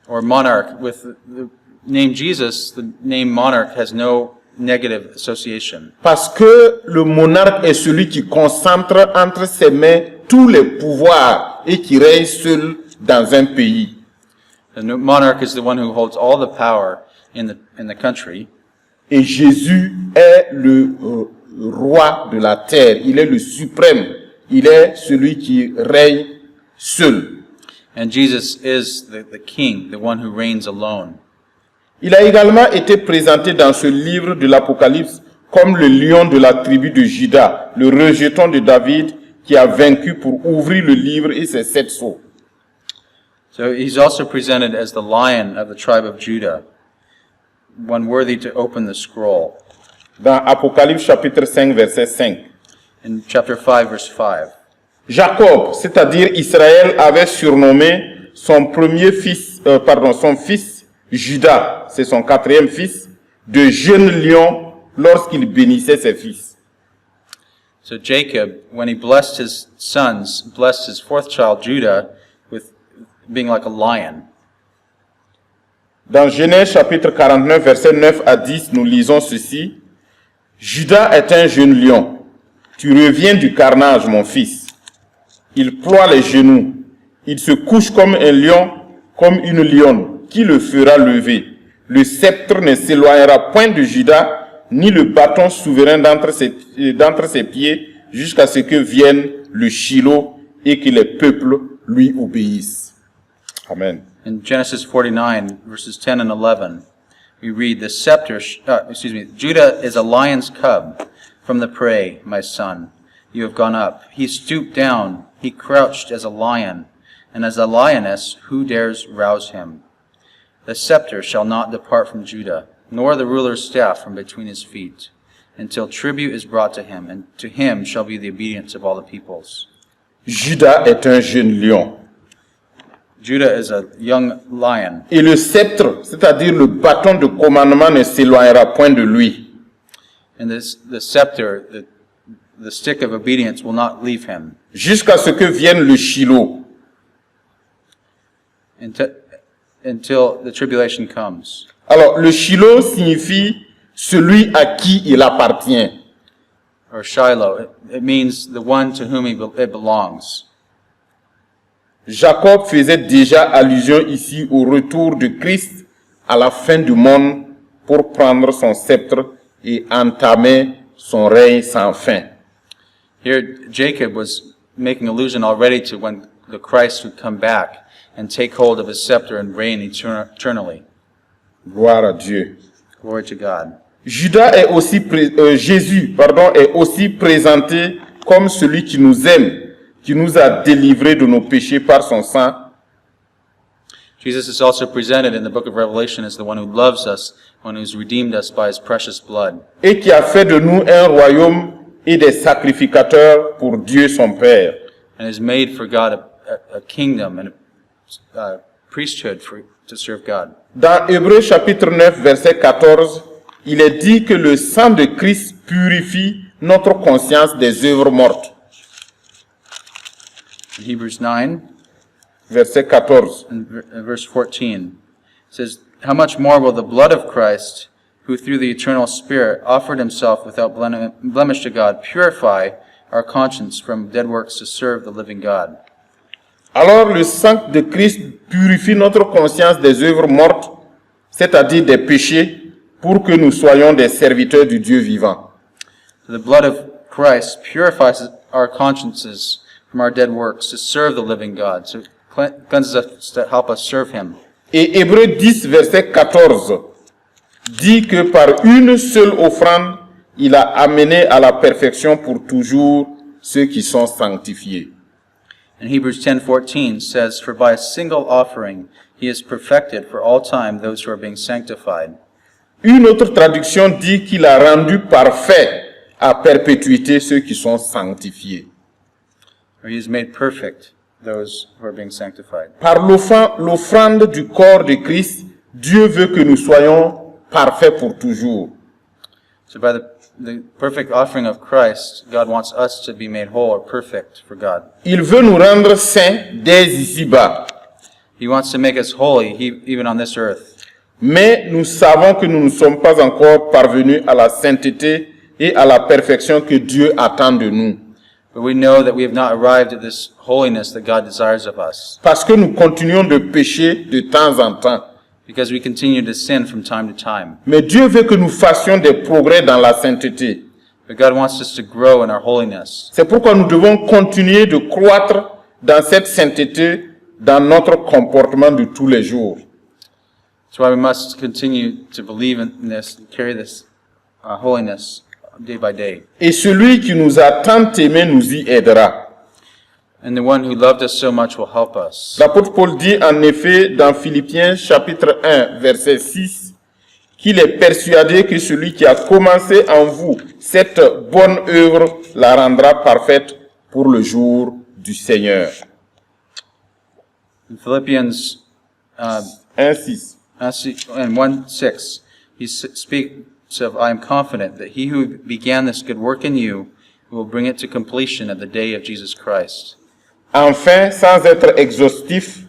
Or monarch. With the name Jesus, the name monarch has no negative association. Parce que le monarque est celui qui concentre entre ses mains tous les pouvoirs et qui règne seul dans un pays. The monarch is the one who holds all the power in the country. Et Jésus est le roi de la terre. Il est le suprême. Il est celui qui règne seul. And Jesus is the king, the one who reigns alone. Il a également été présenté dans ce livre de l'Apocalypse comme le lion de la tribu de Juda, le rejeton de David qui a vaincu pour ouvrir le livre et ses 7 sceaux. So he's also presented as the lion of the tribe of Judah, one worthy to open the scroll. Dans Apocalypse chapitre 5, verset 5. In chapter 5, verse 5. Jacob, c'est-à-dire Israël, avait surnommé son son fils Judas, c'est son 4e fils, de jeune lion lorsqu'il bénissait ses fils. So Jacob, when he blessed his sons, blessed his 4th child Judah with being like a lion. Dans Genèse chapitre 49, verset 9 à 10, nous lisons ceci. Judas est un jeune lion. Tu reviens du carnage, mon fils. Il ploie les genoux. Il se couche comme un lion, comme une lionne. Qui le fera lever? Le sceptre ne s'éloignera point de Judas, ni le bâton souverain d'entre ses pieds, jusqu'à ce que vienne le Shiloh et que les peuples lui obéissent. Amen. In Genesis 49, verses 10 and 11, we read, Judah is a lion's cub. From the prey, my son, you have gone up. He stooped down, he crouched as a lion, and as a lioness, who dares rouse him? The scepter shall not depart from Judah, nor the ruler's staff from between his feet, until tribute is brought to him, and to him shall be the obedience of all the peoples. Judas est un jeune lion. Judah is a young lion. Et le sceptre, c'est-à-dire le bâton de commandement, ne s'éloignera point de lui. And the scepter, the stick of obedience will not leave him. Jusqu'à ce que vienne le Shiloh. Until the tribulation comes. Alors, le Shiloh signifie celui à qui il appartient. Or Shiloh, it means the one to whom it belongs. Jacob faisait déjà allusion ici au retour de Christ à la fin du monde pour prendre son sceptre et entamer son règne sans fin. Here, Jacob was making allusion already to when the Christ would come back and take hold of his scepter and reign eternally. Gloire à Dieu. Glory to God. Jésus est aussi présenté comme celui qui nous aime, qui nous a délivrés de nos péchés par son sang. Jesus is also presented in the book of Revelation as the one who loves us, one who's redeemed us by his precious blood. Et qui a fait de nous un royaume et des sacrificateurs pour Dieu son Père. And has made for God a kingdom and a priesthood to serve God. Dans Hébreux chapitre 9, verset 14, il est dit que le sang de Christ purifie notre conscience des œuvres mortes. In Hebrews 9, verset 14. and verse 14, it says, How much more will the blood of Christ, who through the eternal Spirit offered himself without blemish to God, purify our conscience from dead works to serve the living God? Alors le sang de Christ purifie notre conscience des œuvres mortes, c'est-à-dire des péchés, pour que nous soyons des serviteurs du Dieu vivant. The blood of Christ purifies our consciences from our dead works to serve the living God. So it cleanses us to help us serve him. Et Hébreux 10, verset 14, dit que par une seule offrande, il a amené à la perfection pour toujours ceux qui sont sanctifiés. And Hebrews 10:14 says, For by a single offering he has perfected for all time those who are being sanctified. Une autre traduction dit qu'il a rendu parfait à perpétuité ceux qui sont sanctifiés. Or he has made perfect those who are being sanctified. Par l'offrande du corps de Christ, Dieu veut que nous soyons parfaits pour toujours. So by the perfect offering of Christ, God wants us to be made whole or perfect for God. Il veut nous rendre saints dès ici-bas. He wants to make us holy even on this earth. Mais nous savons que nous ne sommes pas encore parvenus à la sainteté et à la perfection que Dieu attend de nous. But we know that we have not arrived at this holiness that God desires of us. Parce que nous continuons de pécher de temps en temps. Because we continue to sin from time to time. Mais Dieu veut que nous fassions des progrès dans la sainteté. But God wants us to grow in our holiness. C'est pourquoi nous devons continuer de croître dans cette sainteté dans notre comportement de tous les jours. That's why we must continue to believe in this, carry this holiness day by day. Et celui qui nous a tant aimés nous y aidera. And the one who loved us so much will help us. L'apôtre Paul dit en effet dans Philippiens chapitre 1 verset 6 qu'il est persuadé que celui qui a commencé en vous cette bonne œuvre la rendra parfaite pour le jour du Seigneur. In Philippians 1:6. and 1:6, he speaks of, I am confident that he who began this good work in you will bring it to completion at the day of Jesus Christ. Enfin, sans être exhaustif,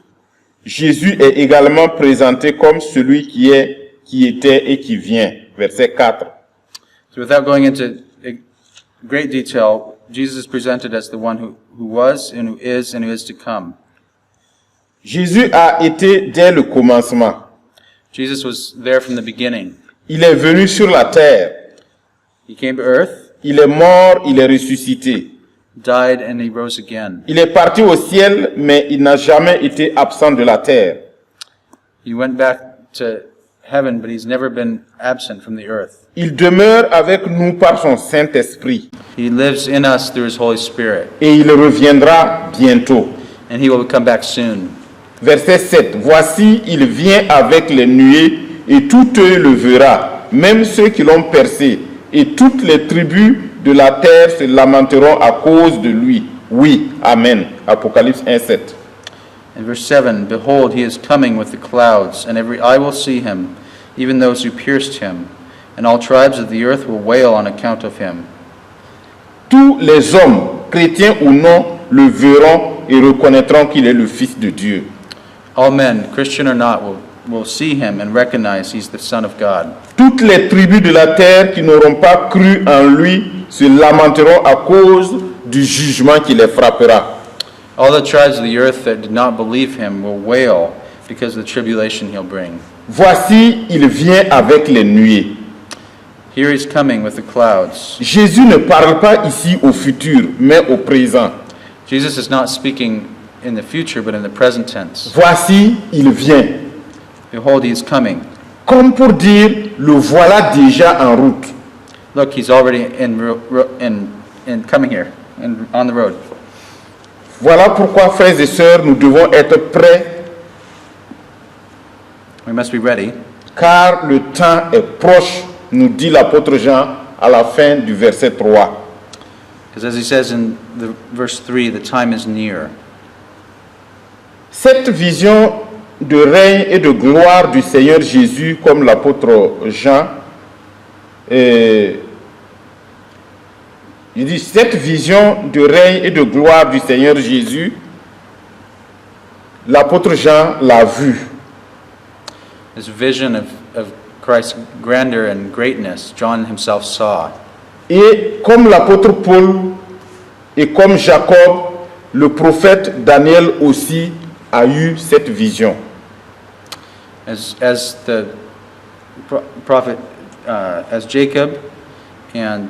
Jésus est également présenté comme celui qui est, qui était et qui vient. Verset 4. So without going into great detail, Jesus is presented as the one who was and who is to come. Jésus a été dès le commencement. Jesus was there from the beginning. Il est venu sur la terre. He came to earth, Il est mort, il est ressuscité. died, and he rose again. Il est parti au ciel, mais il n'a jamais été absent de la terre. He went back to heaven, but he's never been absent from the earth. Il demeure avec nous par son Saint-Esprit. He lives in us through his Holy Spirit, Et il reviendra bientôt. and he will come back soon. Verset 7. Voici, il vient avec les nuées, et tout œil le verra, même ceux qui l'ont percé, et toutes les tribus de la terre se lamenteront à cause de lui. Oui, Amen. Apocalypse 1:7. In verse 7, behold, he is coming with the clouds, and every eye will see him, even those who pierced him, and all tribes of the earth will wail on account of him. Tous les hommes, chrétiens ou non, le verront et reconnaîtront qu'il est le Fils de Dieu. All men, Christian or not, will see him and recognize he's the Son of God. Toutes les tribus de la terre qui n'auront pas cru en lui se lamenteront à cause du jugement qui les frappera. All the tribes of the earth that did not believe him will wail because of the tribulation he'll bring. Voici, il vient avec les nuées. Here he's coming with the clouds. Jésus ne parle pas ici au futur, mais au présent. Jesus is not speaking in the future, but in the present tense. Voici, il vient. Behold, he is coming. Comme pour dire, le voilà déjà en route. Look, he's already in coming here, and on the road. Voilà pourquoi, frères et sœurs, nous devons être prêts, We must be ready, car le temps est proche, nous dit l'apôtre Jean à la fin du verset 3. because as he says in the verse 3, the time is near. Cette vision de règne et de gloire du Seigneur Jésus, comme l'apôtre Jean, il dit, cette vision de règne et de gloire du Seigneur Jésus, l'apôtre Jean l'a vue. This vision of Christ's grandeur and greatness, John himself saw. Et comme l'apôtre Paul et comme Jacob, le prophète Daniel aussi a eu cette vision. As the prophet, as Jacob and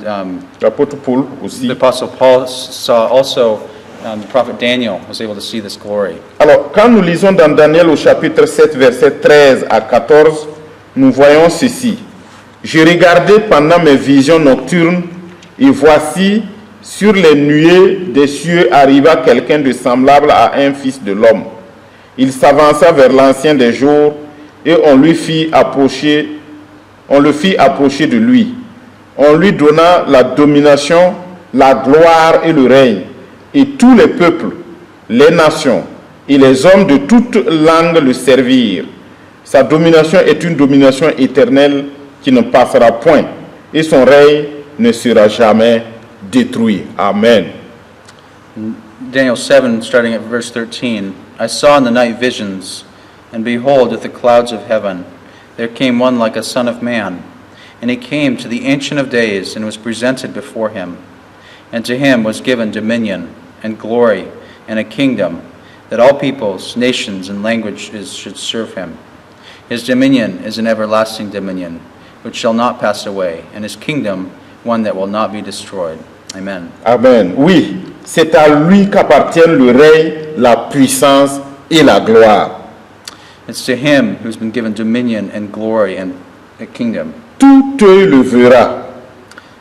L'apôtre Paul aussi. the apostle Paul saw also, the prophet Daniel was able to see this glory. Alors, quand nous lisons dans Daniel au chapitre 7, versets 13 à 14, nous voyons ceci. Je regardais pendant mes visions nocturnes, et voici, sur les nuées des cieux arriva quelqu'un de semblable à un fils de l'homme. Il s'avança vers l'ancien des jours, et on le fit approcher de lui. On lui donna la domination, la gloire et le règne. Et tous les peuples, les nations et les hommes de toutes langues le servirent. Sa domination est une domination éternelle qui ne passera point, et son règne ne sera jamais détruit. Amen. Daniel 7, starting at verse 13, I saw in the night visions, and behold, with the clouds of heaven, there came one like a son of man. And he came to the Ancient of Days, and was presented before him. And to him was given dominion, and glory, and a kingdom, that all peoples, nations, and languages should serve him. His dominion is an everlasting dominion, which shall not pass away, and his kingdom one that will not be destroyed. Amen. Amen. Oui, c'est à lui qu'appartiennent le règne, la puissance et la gloire. It's to him who's been given dominion and glory and a kingdom. Tout œil le verra.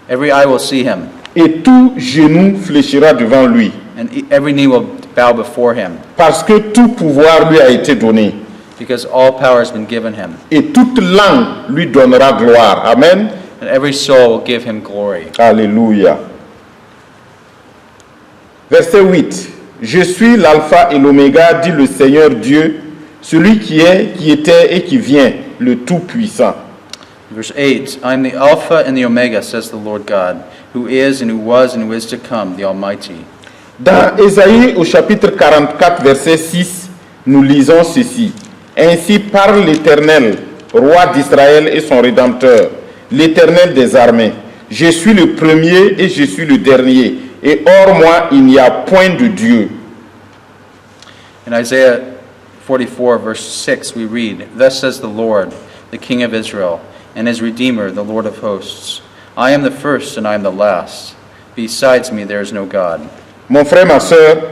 Every eye will see him, et tout genou fléchira devant lui, and every knee will bow before him, parce que tout pouvoir lui a été donné, because all power has been given him, et toute langue lui donnera gloire. Amen. and every soul will give him glory. Alléluia. Verset 8. Je suis l'alpha et l'oméga, dit le Seigneur Dieu, celui qui est, qui était et qui vient, le Tout-Puissant. Verse 8, I am the Alpha and the Omega, says the Lord God, who is and who was and who is to come, the Almighty. Dans Ésaïe au chapitre 44, verset 6, nous lisons ceci. Ainsi parle l'Éternel, roi d'Israël et son Rédempteur, l'Éternel des armées. Je suis le premier et je suis le dernier, et hors moi il n'y a point de Dieu. In Isaiah 44, verse 6, we read, Thus says the Lord, the King of Israel, and his Redeemer, the Lord of hosts. I am the first and I am the last. Besides me there is no God. Mon frère, ma sœur,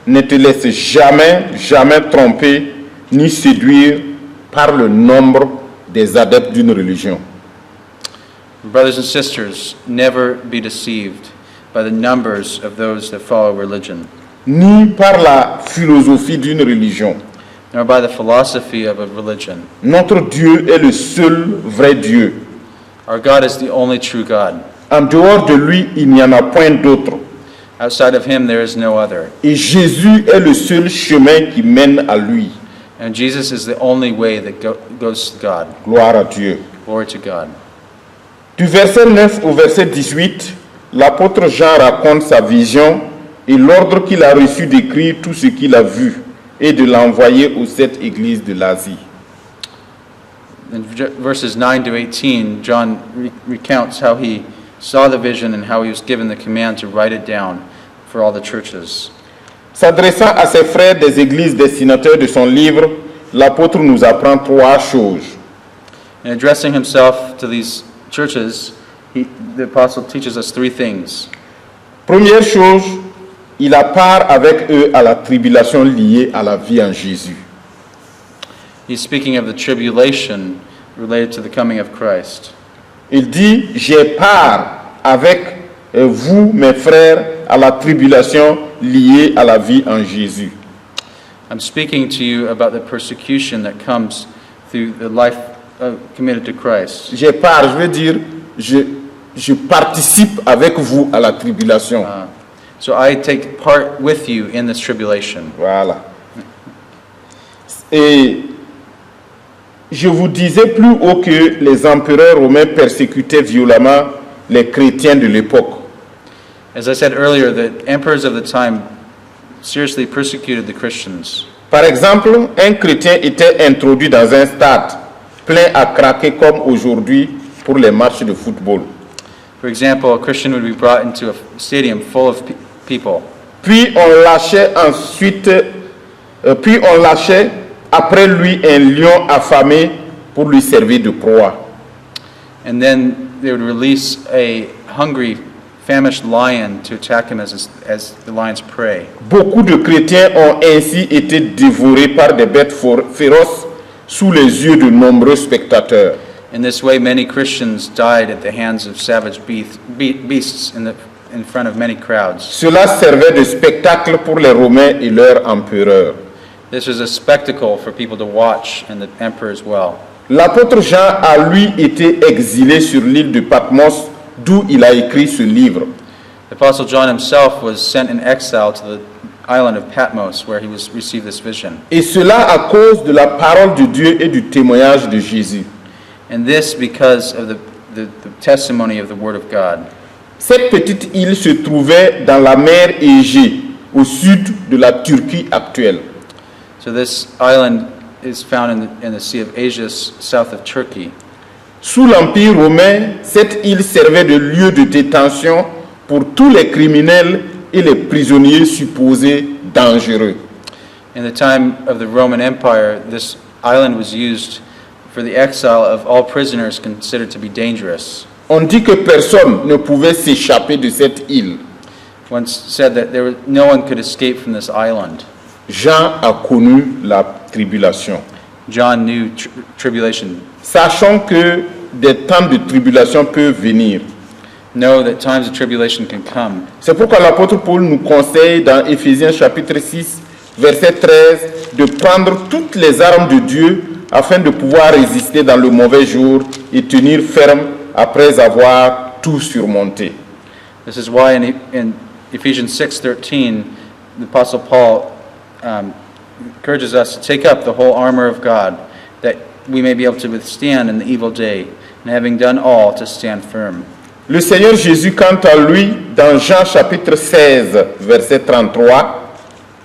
ne te laisse jamais tromper ni séduire par le nombre des adeptes d'une religion. Brothers and sisters, never be deceived by the numbers of those that follow religion, Ni par la philosophie d'une religion. nor by the philosophy of a religion. Notre Dieu est le seul vrai Dieu. Our God is the only true God. En dehors de lui, il n'y en a point d'autre. Outside of him there is no other. Et Jésus est le seul chemin qui mène à lui. And Jesus is the only way that goes to God. Gloire à Dieu. Glory to God. Du verset 9 au verset 18, l'apôtre Jean raconte sa vision et l'ordre qu'il a reçu d'écrire tout ce qu'il a vu et de l'envoyer aux 7 églises de l'Asie. In verses 9 to 18, John recounts how he saw the vision and how he was given the command to write it down for all the churches. S'adressant à ses frères des églises destinataires de son livre, l'apôtre nous apprend 3 choses. In addressing himself to these churches, the apostle teaches us 3 things. Première chose, il a part avec eux à la tribulation liée à la vie en Jésus. He's speaking of the tribulation related to the coming of Christ. Il dit, j'ai part avec vous, mes frères, à la tribulation liée à la vie en Jésus. I'm speaking to you about the persecution that comes through the life committed to Christ. J'ai part, je veux dire, je participe avec vous à la tribulation. So I take part with you in this tribulation. Voilà. Et je vous disais plus haut que les empereurs romains persécutaient violemment les chrétiens de l'époque. As I said earlier, the emperors of the time seriously persecuted the Christians. Par exemple, un chrétien était introduit dans un stade plein à craquer comme aujourd'hui pour les matchs de football. For example, a Christian would be brought into a stadium full of people. Puis on lâchait après lui un lion affamé pour lui servir de proie. And then they would release a hungry, famished lion to attack him as the lion's prey. Beaucoup de chrétiens ont ainsi été dévorés par des bêtes féroces sous les yeux de nombreux spectateurs. In this way, many Christians died at the hands of savage beasts in front of many crowds. Cela servait de spectacle pour les Romains et leur empereur. This was a spectacle for people to watch, and the emperor as well. L'apôtre Jean a lui été exilé sur l'île de Patmos, d'où il a écrit ce livre. The Apostle John himself was sent in exile to the island of Patmos, where he received this vision. Et cela à cause de la parole de Dieu et du témoignage de Jésus. And this because of the testimony of the Word of God. Cette petite île se trouvait dans la mer Égée, au sud de la Turquie actuelle. So this island is found in the Sea of Asia, south of Turkey. Sous l'Empire romain, cette île servait de lieu de détention pour tous les criminels et les prisonniers supposés dangereux. In the time of the Roman Empire, this island was used for the exile of all prisoners considered to be dangerous. On dit que personne ne pouvait s'échapper de cette île. Once said that no one could escape from this island. Jean a connu la tribulation. John knew tribulation. Sachant que des temps de tribulation peuvent venir. know that times of tribulation can come. C'est pourquoi l'apôtre Paul nous conseille dans Éphésiens chapitre 6, verset 13, de prendre toutes les armes de Dieu afin de pouvoir résister dans le mauvais jour et tenir ferme après avoir tout surmonté. This is why in Ephesians 6:13, the Apostle Paul encourages us to take up the whole armor of God, that we may be able to withstand in the evil day, and having done all, to stand firm. Le Seigneur Jésus, quant à lui, dans Jean chapitre 16, verset 33,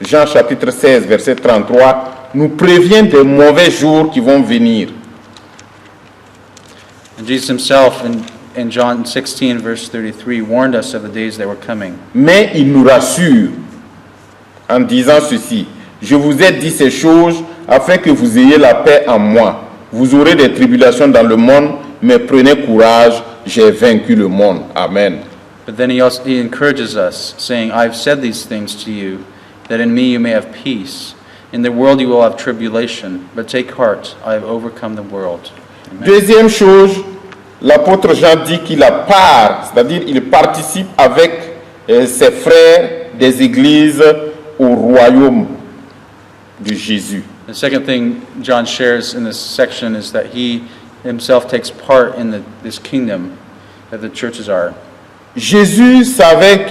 Jean chapitre 16, verset 33, nous prévient des mauvais jours qui vont venir. And Jesus himself in John 16, verse 33, warned us of the days that were coming. Mais il nous rassure en disant ceci: je vous ai dit ces choses afin que vous ayez la paix en moi. Vous aurez des tribulations dans le monde, mais prenez courage, j'ai vaincu le monde. Amen. But then he encourages us, saying, I've said these things to you, that in me you may have peace. In the world you will have tribulation, but take heart, I have overcome the world. Amen. Deuxième chose, l'apôtre Jean dit qu'il a part, c'est-à-dire il participe avec ses frères des églises au royaume de Jésus. The second thing John shares in this section is that he himself takes part in this kingdom that the churches are. Jean savait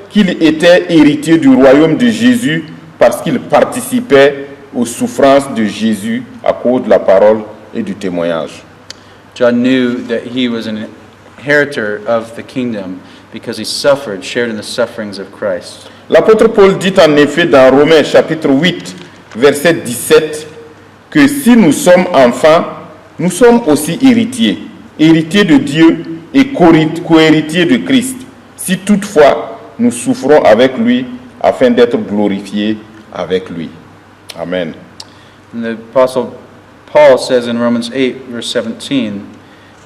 qu'il était héritier du royaume de Jésus parce qu'il participait aux souffrances de Jésus à cause de la parole et du témoignage. John knew that he was an inheritor of the kingdom because he shared in the sufferings of Christ. L'apôtre Paul dit en effet dans Romains chapitre 8, verset 17, que si nous sommes enfants, nous sommes aussi héritiers, héritiers de Dieu et co-héritiers de Christ, si toutefois nous souffrons avec lui afin d'être glorifiés avec lui. Amen. And the Apostle Paul says in Romans 8, verse 17,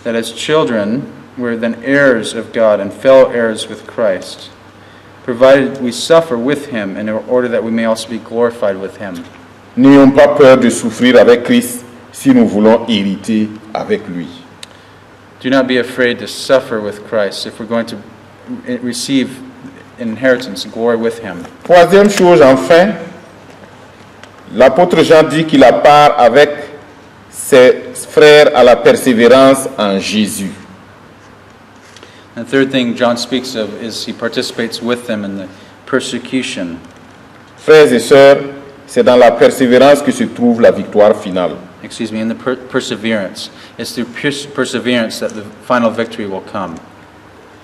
that as children we're then heirs of God and fellow heirs with Christ, provided we suffer with him in order that we may also be glorified with him. N'ayons pas peur de souffrir avec Christ si nous voulons hériter avec lui. Do not be afraid to suffer with Christ if we're going to receive inheritance, glory with him. Troisième chose, enfin, l'apôtre Jean dit qu'il a part avec ses frères à la persévérance en Jésus. And the third thing John speaks of is he participates with them in the persecution. Frères et sœurs, c'est dans la persévérance que se trouve la victoire finale. In the perseverance. It's through perseverance that the final victory will come.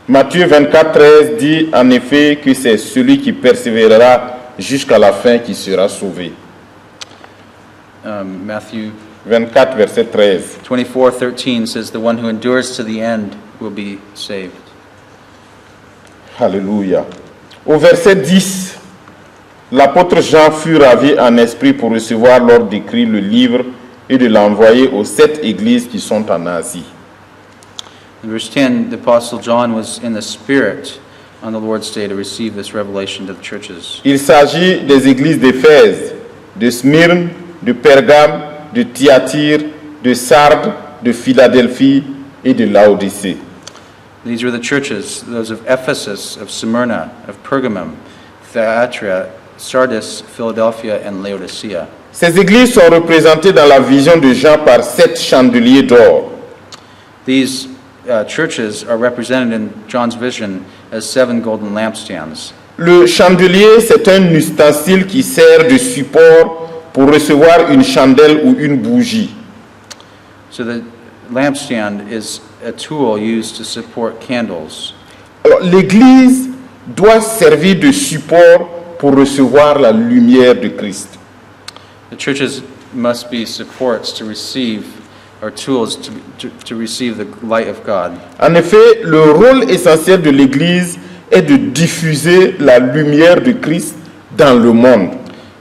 Matthieu 24:13 dit en effet que c'est celui qui persévérera jusqu'à la fin qui sera sauvé. Matthew 24, verset 13. 24:13 says, the one who endures to the end will be saved. Alléluia. Au verset 10, l'apôtre Jean fut ravi en esprit pour recevoir l'ordre d'écrire le livre et de l'envoyer aux 7 églises qui sont en Asie. In verse 10, the Apostle John was in the Spirit on the Lord's Day to receive this revelation to the churches. Il s'agit des églises d'Éphèse, de Smyrne, de Pergame, de Thyatire, de Sardes, de Philadelphie et de Laodicée. These were the churches, those of Ephesus, of Smyrna, of Pergamum, Thyatira, Sardis, Philadelphia, and Laodicea. Ces églises sont représentées dans la vision de Jean par 7 chandeliers d'or. These churches are represented in John's vision as 7 golden lampstands. Le chandelier, c'est un ustensile qui sert de support pour recevoir une chandelle ou une bougie. So the lampstand is a tool used to support candles. Alors, l'église doit servir de support pour recevoir la lumière de Christ. The churches must be supports to receive, or tools to receive the light of God. En effet, le rôle essentiel de l'église est de diffuser la lumière de Christ dans le monde.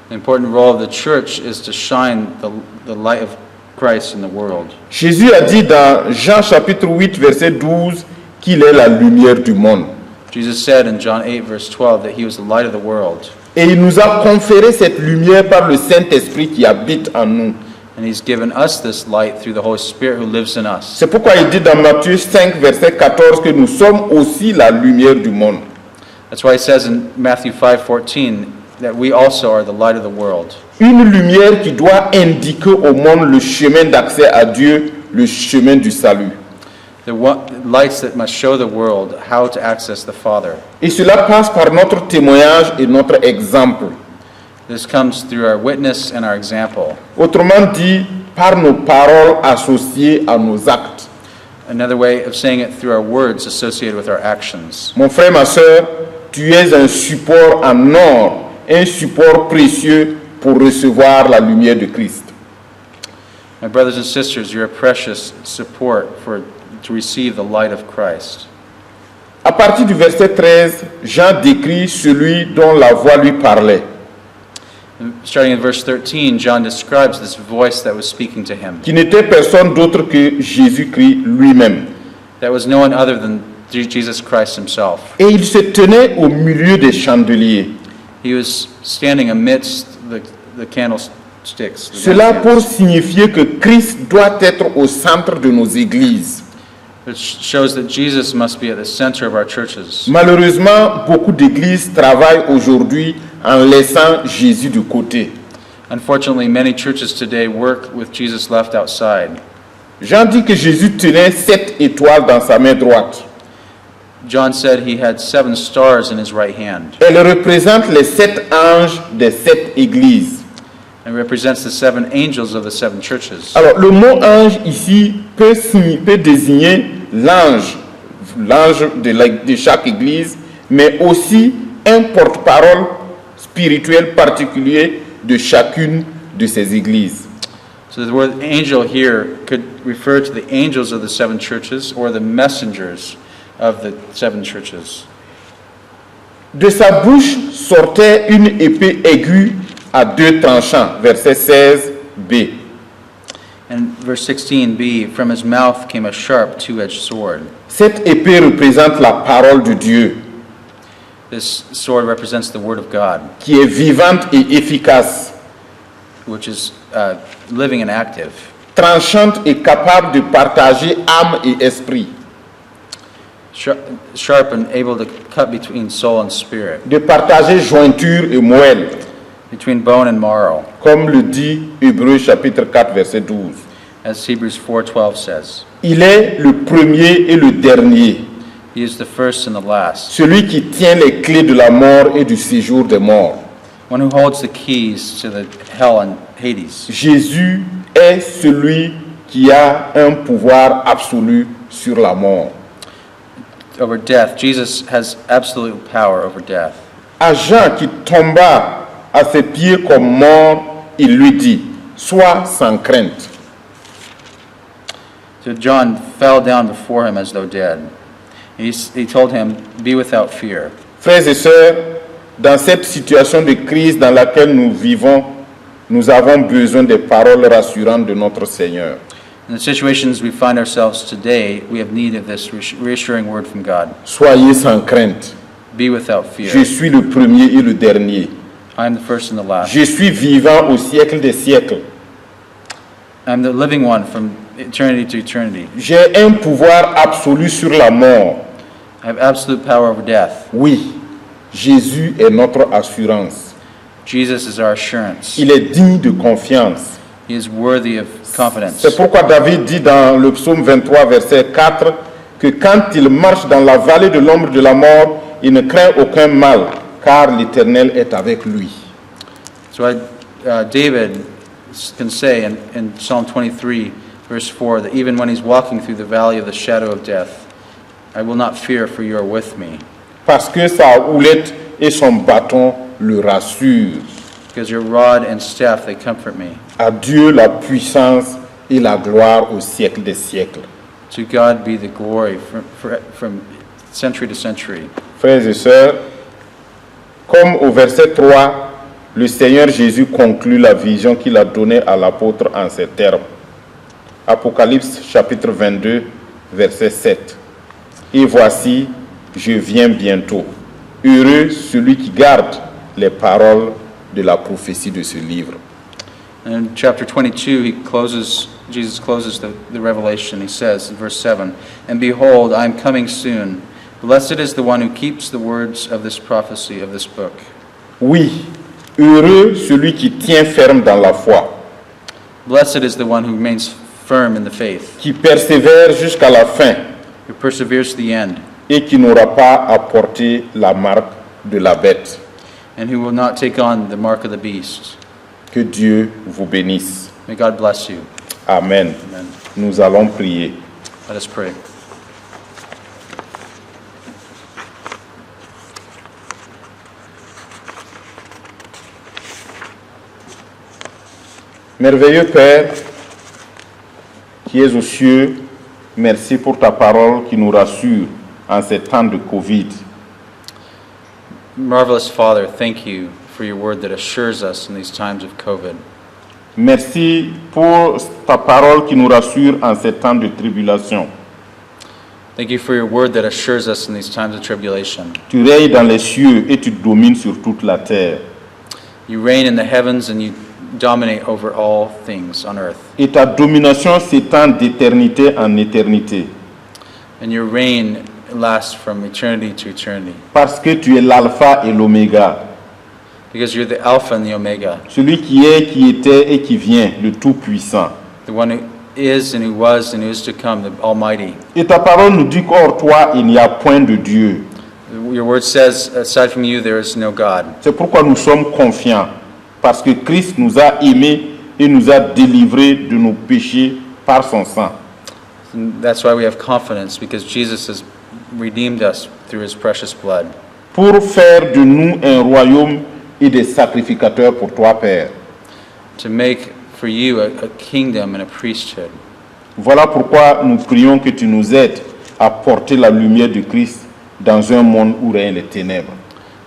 The important role of the church is to shine the light of Christ in the world. Jésus a dit dans Jean chapitre 8 verset 12 qu'il est la lumière du monde. Jesus said in John 8 verse 12 that he was the light of the world. Et il nous a conféré cette lumière par le Saint-Esprit qui habite en nous. And He's given us this light through the Holy Spirit who lives in us. C'est pourquoi il dit dans Matthieu 5, verset 14 que nous sommes aussi la lumière du monde. That's why He says in Matthew 5:14 that we also are the light of the world. Une lumière qui doit indiquer au monde le chemin d'accès à Dieu, le chemin du salut. The lights that must show the world how to access the Father. Et cela passe par notre témoignage et notre exemple. This comes through our witness and our example. Autrement dit, par nos paroles associées à nos actes. Another way of saying it, through our words associated with our actions. Mon frère, ma soeur, tu es un support en or, un support précieux pour recevoir la lumière de Christ. My brothers and sisters, you're a precious support to receive the light of Christ. À partir du verset 13, Jean décrit celui dont la voix lui parlait, Starting in verse 13, John describes this voice that was speaking to him. qui n'était personne d'autre que Jésus-Christ lui-même. That was no one other than Jesus Christ himself. Et il se tenait au milieu des chandeliers. He was standing amidst the candlesticks. Cela pour signifier que Christ doit être au centre de nos églises. Which shows that Jesus must be at the center of our churches. Malheureusement, beaucoup d'églises travaillent aujourd'hui en laissant Jésus de côté. Unfortunately, many churches today work with Jesus left outside. Jean dit que Jésus tenait 7 étoiles dans sa main droite. John said he had 7 stars in his right hand. Elle représente les 7 anges des 7 églises. And represents the 7 angels of the 7 churches. Alors, le mot ange ici peut désigner l'ange de chaque église, mais aussi un porte-parole spirituel particulier de chacune de ces églises. So the word angel here could refer to the angels of the 7 churches or the messengers of the 7 churches. De sa bouche sortait une épée aiguë à 2 tranchants, verset 16b. And verse 16b, from his mouth came a sharp 2-edged sword. Cette épée représente la parole de Dieu, This sword represents the word of God, qui est vivante et efficace, which is living and active, tranchante et capable de partager âme et esprit, sharp and able to cut between soul and spirit, de partager jointure et moelle, between bone and marrow, comme le dit Hébreux chapitre 4 verset 12. as Hebrews 4:12 says. Il est le premier et le dernier, He is the first and the last, celui qui tient les clés de la mort et du séjour des morts. one who holds the keys to the hell and Hades. Jésus est celui qui a un pouvoir absolu sur la mort. Over death, Jesus has absolute power over death. À Jean qui tomba à ses pieds comme mort, il lui dit, sois sans crainte. So John fell down before him as though dead. He told him, be without fear. Frères et sœurs, dans cette situation de crise dans laquelle nous vivons, nous avons besoin des paroles rassurantes de notre Seigneur. In the situations we find ourselves today, we have need of this reassuring word from God. Soyez sans crainte. Be without fear. Je suis le premier et le dernier. I am the first and the last. Je suis vivant au siècle des siècles. I am the living one from eternity to eternity. J'ai un pouvoir absolu sur la mort. I have absolute power over death. Oui, Jésus est notre assurance. Jesus is our assurance. Il est digne de confiance. He is worthy of confidence. C'est pourquoi David dit dans le psaume 23, verset 4, que quand il marche dans la vallée de l'ombre de la mort, il ne craint aucun mal, car l'Éternel est avec lui. So David can say in Psalm 23, verse 4, that even when he's walking through the valley of the shadow of death, I will not fear, for you are with me. Parce que sa houlette et son bâton le rassurent. Because your rod and staff, they comfort me. À Dieu la puissance et la gloire au siècle des siècles. To God be the glory from century to century. Frères et sœurs, comme au verset 3, le Seigneur Jésus conclut la vision qu'il a donnée à l'apôtre en ces termes. Apocalypse chapitre 22, verset 7. Et voici, je viens bientôt. Heureux celui qui garde les paroles de la prophétie de ce livre. And in chapter 22, Jesus closes the revelation. He says in verse 7, "And behold, I am coming soon. Blessed is the one who keeps the words of this prophecy of this book." Oui, heureux celui qui tient ferme dans la foi, Blessed is the one who remains firm in the faith, qui persévère jusqu'à la fin who perseveres to the end, et qui n'aura pas à porter la marque de la bête. and who will not take on the mark of the beast. Que Dieu vous bénisse. May God bless you. Amen. Amen. Nous allons prier. Let us pray. Merveilleux Père, qui es aux cieux, merci pour ta parole qui nous rassure en ces temps de Covid. Marvelous Father, thank you for your word that assures us in these times of COVID. Merci pour ta parole qui nous rassure en ces temps de tribulation. Thank you for your word that assures us in these times of tribulation. Tu règnes dans les cieux et tu domines sur toute la terre. You reign in the heavens and you dominate over all things on earth. Et ta domination s'étend d'éternité en éternité. And your reign lasts from eternity to eternity. Parce que tu es l'alpha et l'oméga. Because you're the Alpha and the Omega, Celui qui est, qui était et qui vient, le Tout-Puissant. the one who is and who is to come, the Almighty. Et ta parole nous dit qu'hors toi, il n'y a point de Dieu. Your word says, aside from you, there is no God. C'est pourquoi nous sommes confiants. Parce que Christ nous a aimés et nous a délivrés de nos péchés par son sang. And that's why we have confidence, because Jesus has redeemed us through his precious blood, Pour faire de nous un royaume et des sacrificateurs pour toi, Père. to make for you a kingdom and a priesthood. Voilà pourquoi nous prions que tu nous aides à porter la lumière de Christ dans un monde où règnent les ténèbres.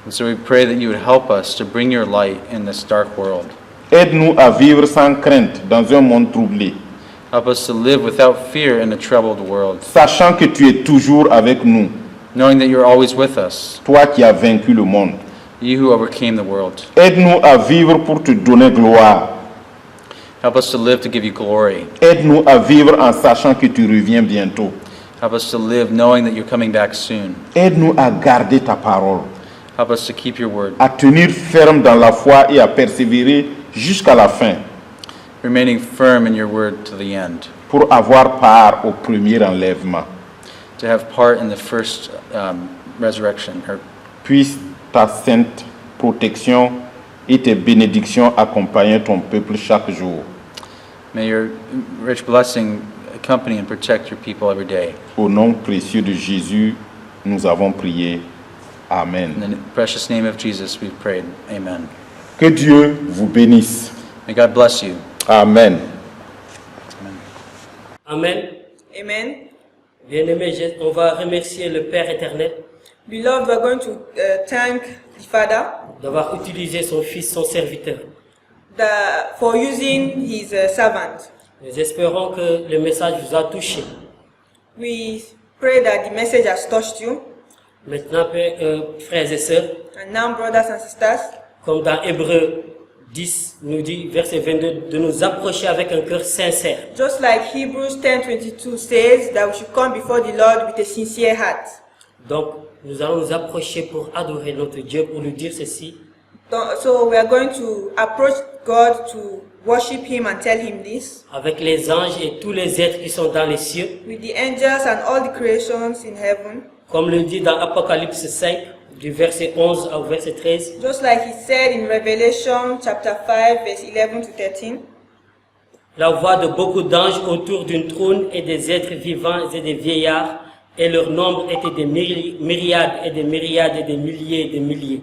And so we pray that you would help us to bring your light in this dark world. Aide-nous à vivre sans crainte dans un monde troublé, Help us to live without fear in a troubled world, sachant que tu es toujours avec nous, knowing that you're always with us, toi qui as vaincu le monde. you who overcame the world. Aide-nous à vivre pour te donner gloire. Help us to live to give you glory. Aide-nous à vivre en sachant que tu reviens bientôt. Help us to live knowing that you're coming back soon. Aide-nous à garder ta parole, Help us to keep your word, à tenir ferme dans la foi et à persévérer jusqu'à la fin remaining firm in your word to the end, pour avoir part au premier enlèvement. to have part in the first resurrection. Or Puisse ta sainte protection et tes bénédictions accompagner ton peuple chaque jour. may your rich blessing accompany and protect your people every day. Au nom précieux de Jésus, nous avons prié. In Amen. the precious name of Jesus we've prayed. Amen. Que Dieu vous bénisse. May God bless you. Amen. Amen. Amen. Bien-aimés, on va remercier le Père éternel Beloved, we're going to thank the Father d'avoir utilisé son Fils, son serviteur. for using his servant. Nous espérons que le message vous a touché. We pray that the message has touched you. Maintenant, frères et sœurs, And now, brothers and sisters, comme dans Hébreux 10 nous dit, verset 22, de nous approcher avec un cœur sincère. just like Hebrews 10:22 says, that we should come before the Lord with a sincere heart. Donc, nous allons nous approcher pour adorer notre Dieu, pour lui dire ceci. So we are going to approach God to worship him and tell him this. Avec les anges et tous les êtres qui sont dans les cieux, With the angels and all the creations in heaven. comme le dit dans Apocalypse 5, du verset 11 au verset 13. Just like he said in Revelation chapter 5 verse 11 to 13. La voix de beaucoup d'anges autour d'un trône et des êtres vivants et des vieillards, et leur nombre était des myriades et des myriades et des milliers et des milliers.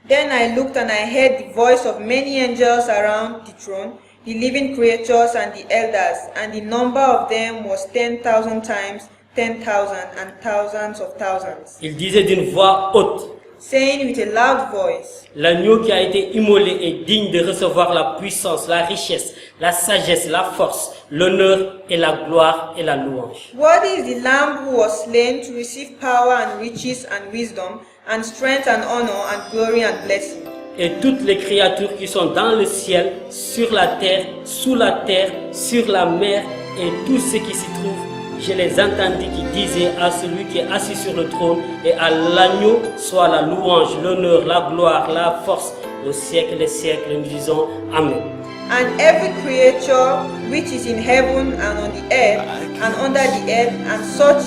Then I looked and I heard the voice of many angels around the throne, the living creatures and the elders, and the number of them was 10,000 times 10,000 and thousands of thousands, Il disait d'une voix haute, saying with a loud voice, l'agneau qui a été immolé est digne de recevoir la puissance, la richesse, la sagesse, la force, l'honneur et la gloire et la louange. "Worthy is the Lamb who was slain to receive power and riches and wisdom and strength and honor and glory and blessing." et toutes les créatures qui sont dans le ciel, sur la terre, sous la terre, sur la mer et tout ce qui s'y trouve. Je les entendis qui disaient à celui qui est assis sur le trône et à l'agneau soit la louange, l'honneur, la gloire, la force au siècle des siècles. Nous disons Amen. And every creature which is in heaven and on the earth and under the earth, and such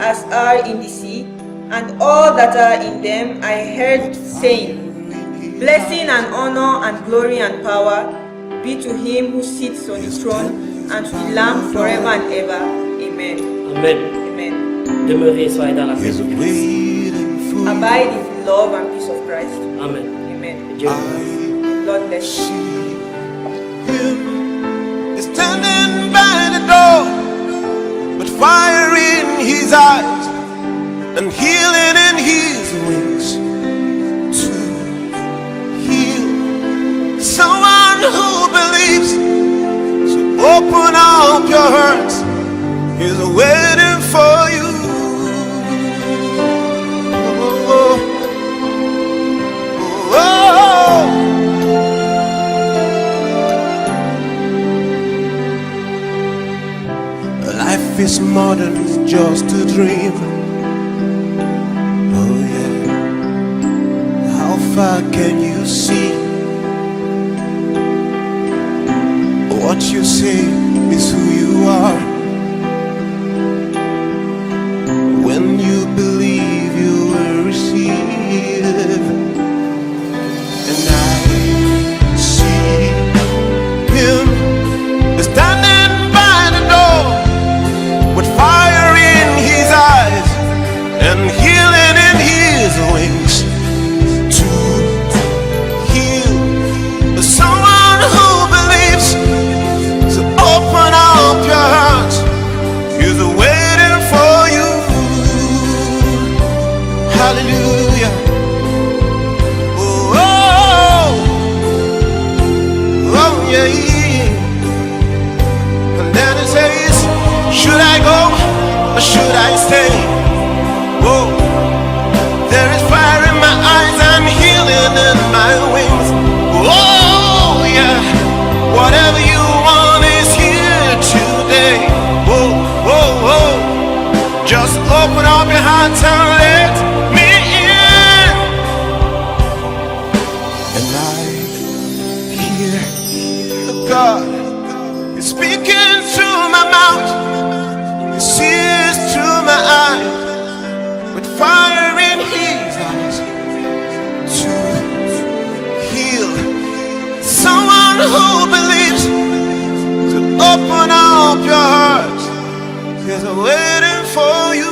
as are in the sea, and all that are in them, I heard saying, Blessing and honor and glory and power be to him who sits on the throne and to the Lamb forever and ever. Amen. Amen. Amen. Demeurez, soyez dans la paix de Christ. Waiting for Abide in the love and peace of Christ. Amen. Amen. Dieu vous bénisse. Lord bless you. him is standing by the door, but fire in his eyes and healing in his wings to heal someone who believes. So open up your hearts, he's waiting for you. Oh, oh, oh, oh. Life is more than just a dream. Oh yeah. How far can you see? What you say is who you are. When you believe, you will receive. And I see him standing by the door with fire in his eyes and healing in his wings to heal someone who believes. So open up your heart, he's waiting for you. Hallelujah. Oh, oh, oh yeah. And then it says, should I go or should I stay? Whoa, there is fire in my eyes and healing in my wings. Oh yeah, whatever you want is here today. Whoa, whoa, whoa, just open up your heart and let me in. And I hear God is speaking through my mouth. He sees through my eyes with fire in his eyes to heal someone who believes. To open up your heart, he's waiting for you.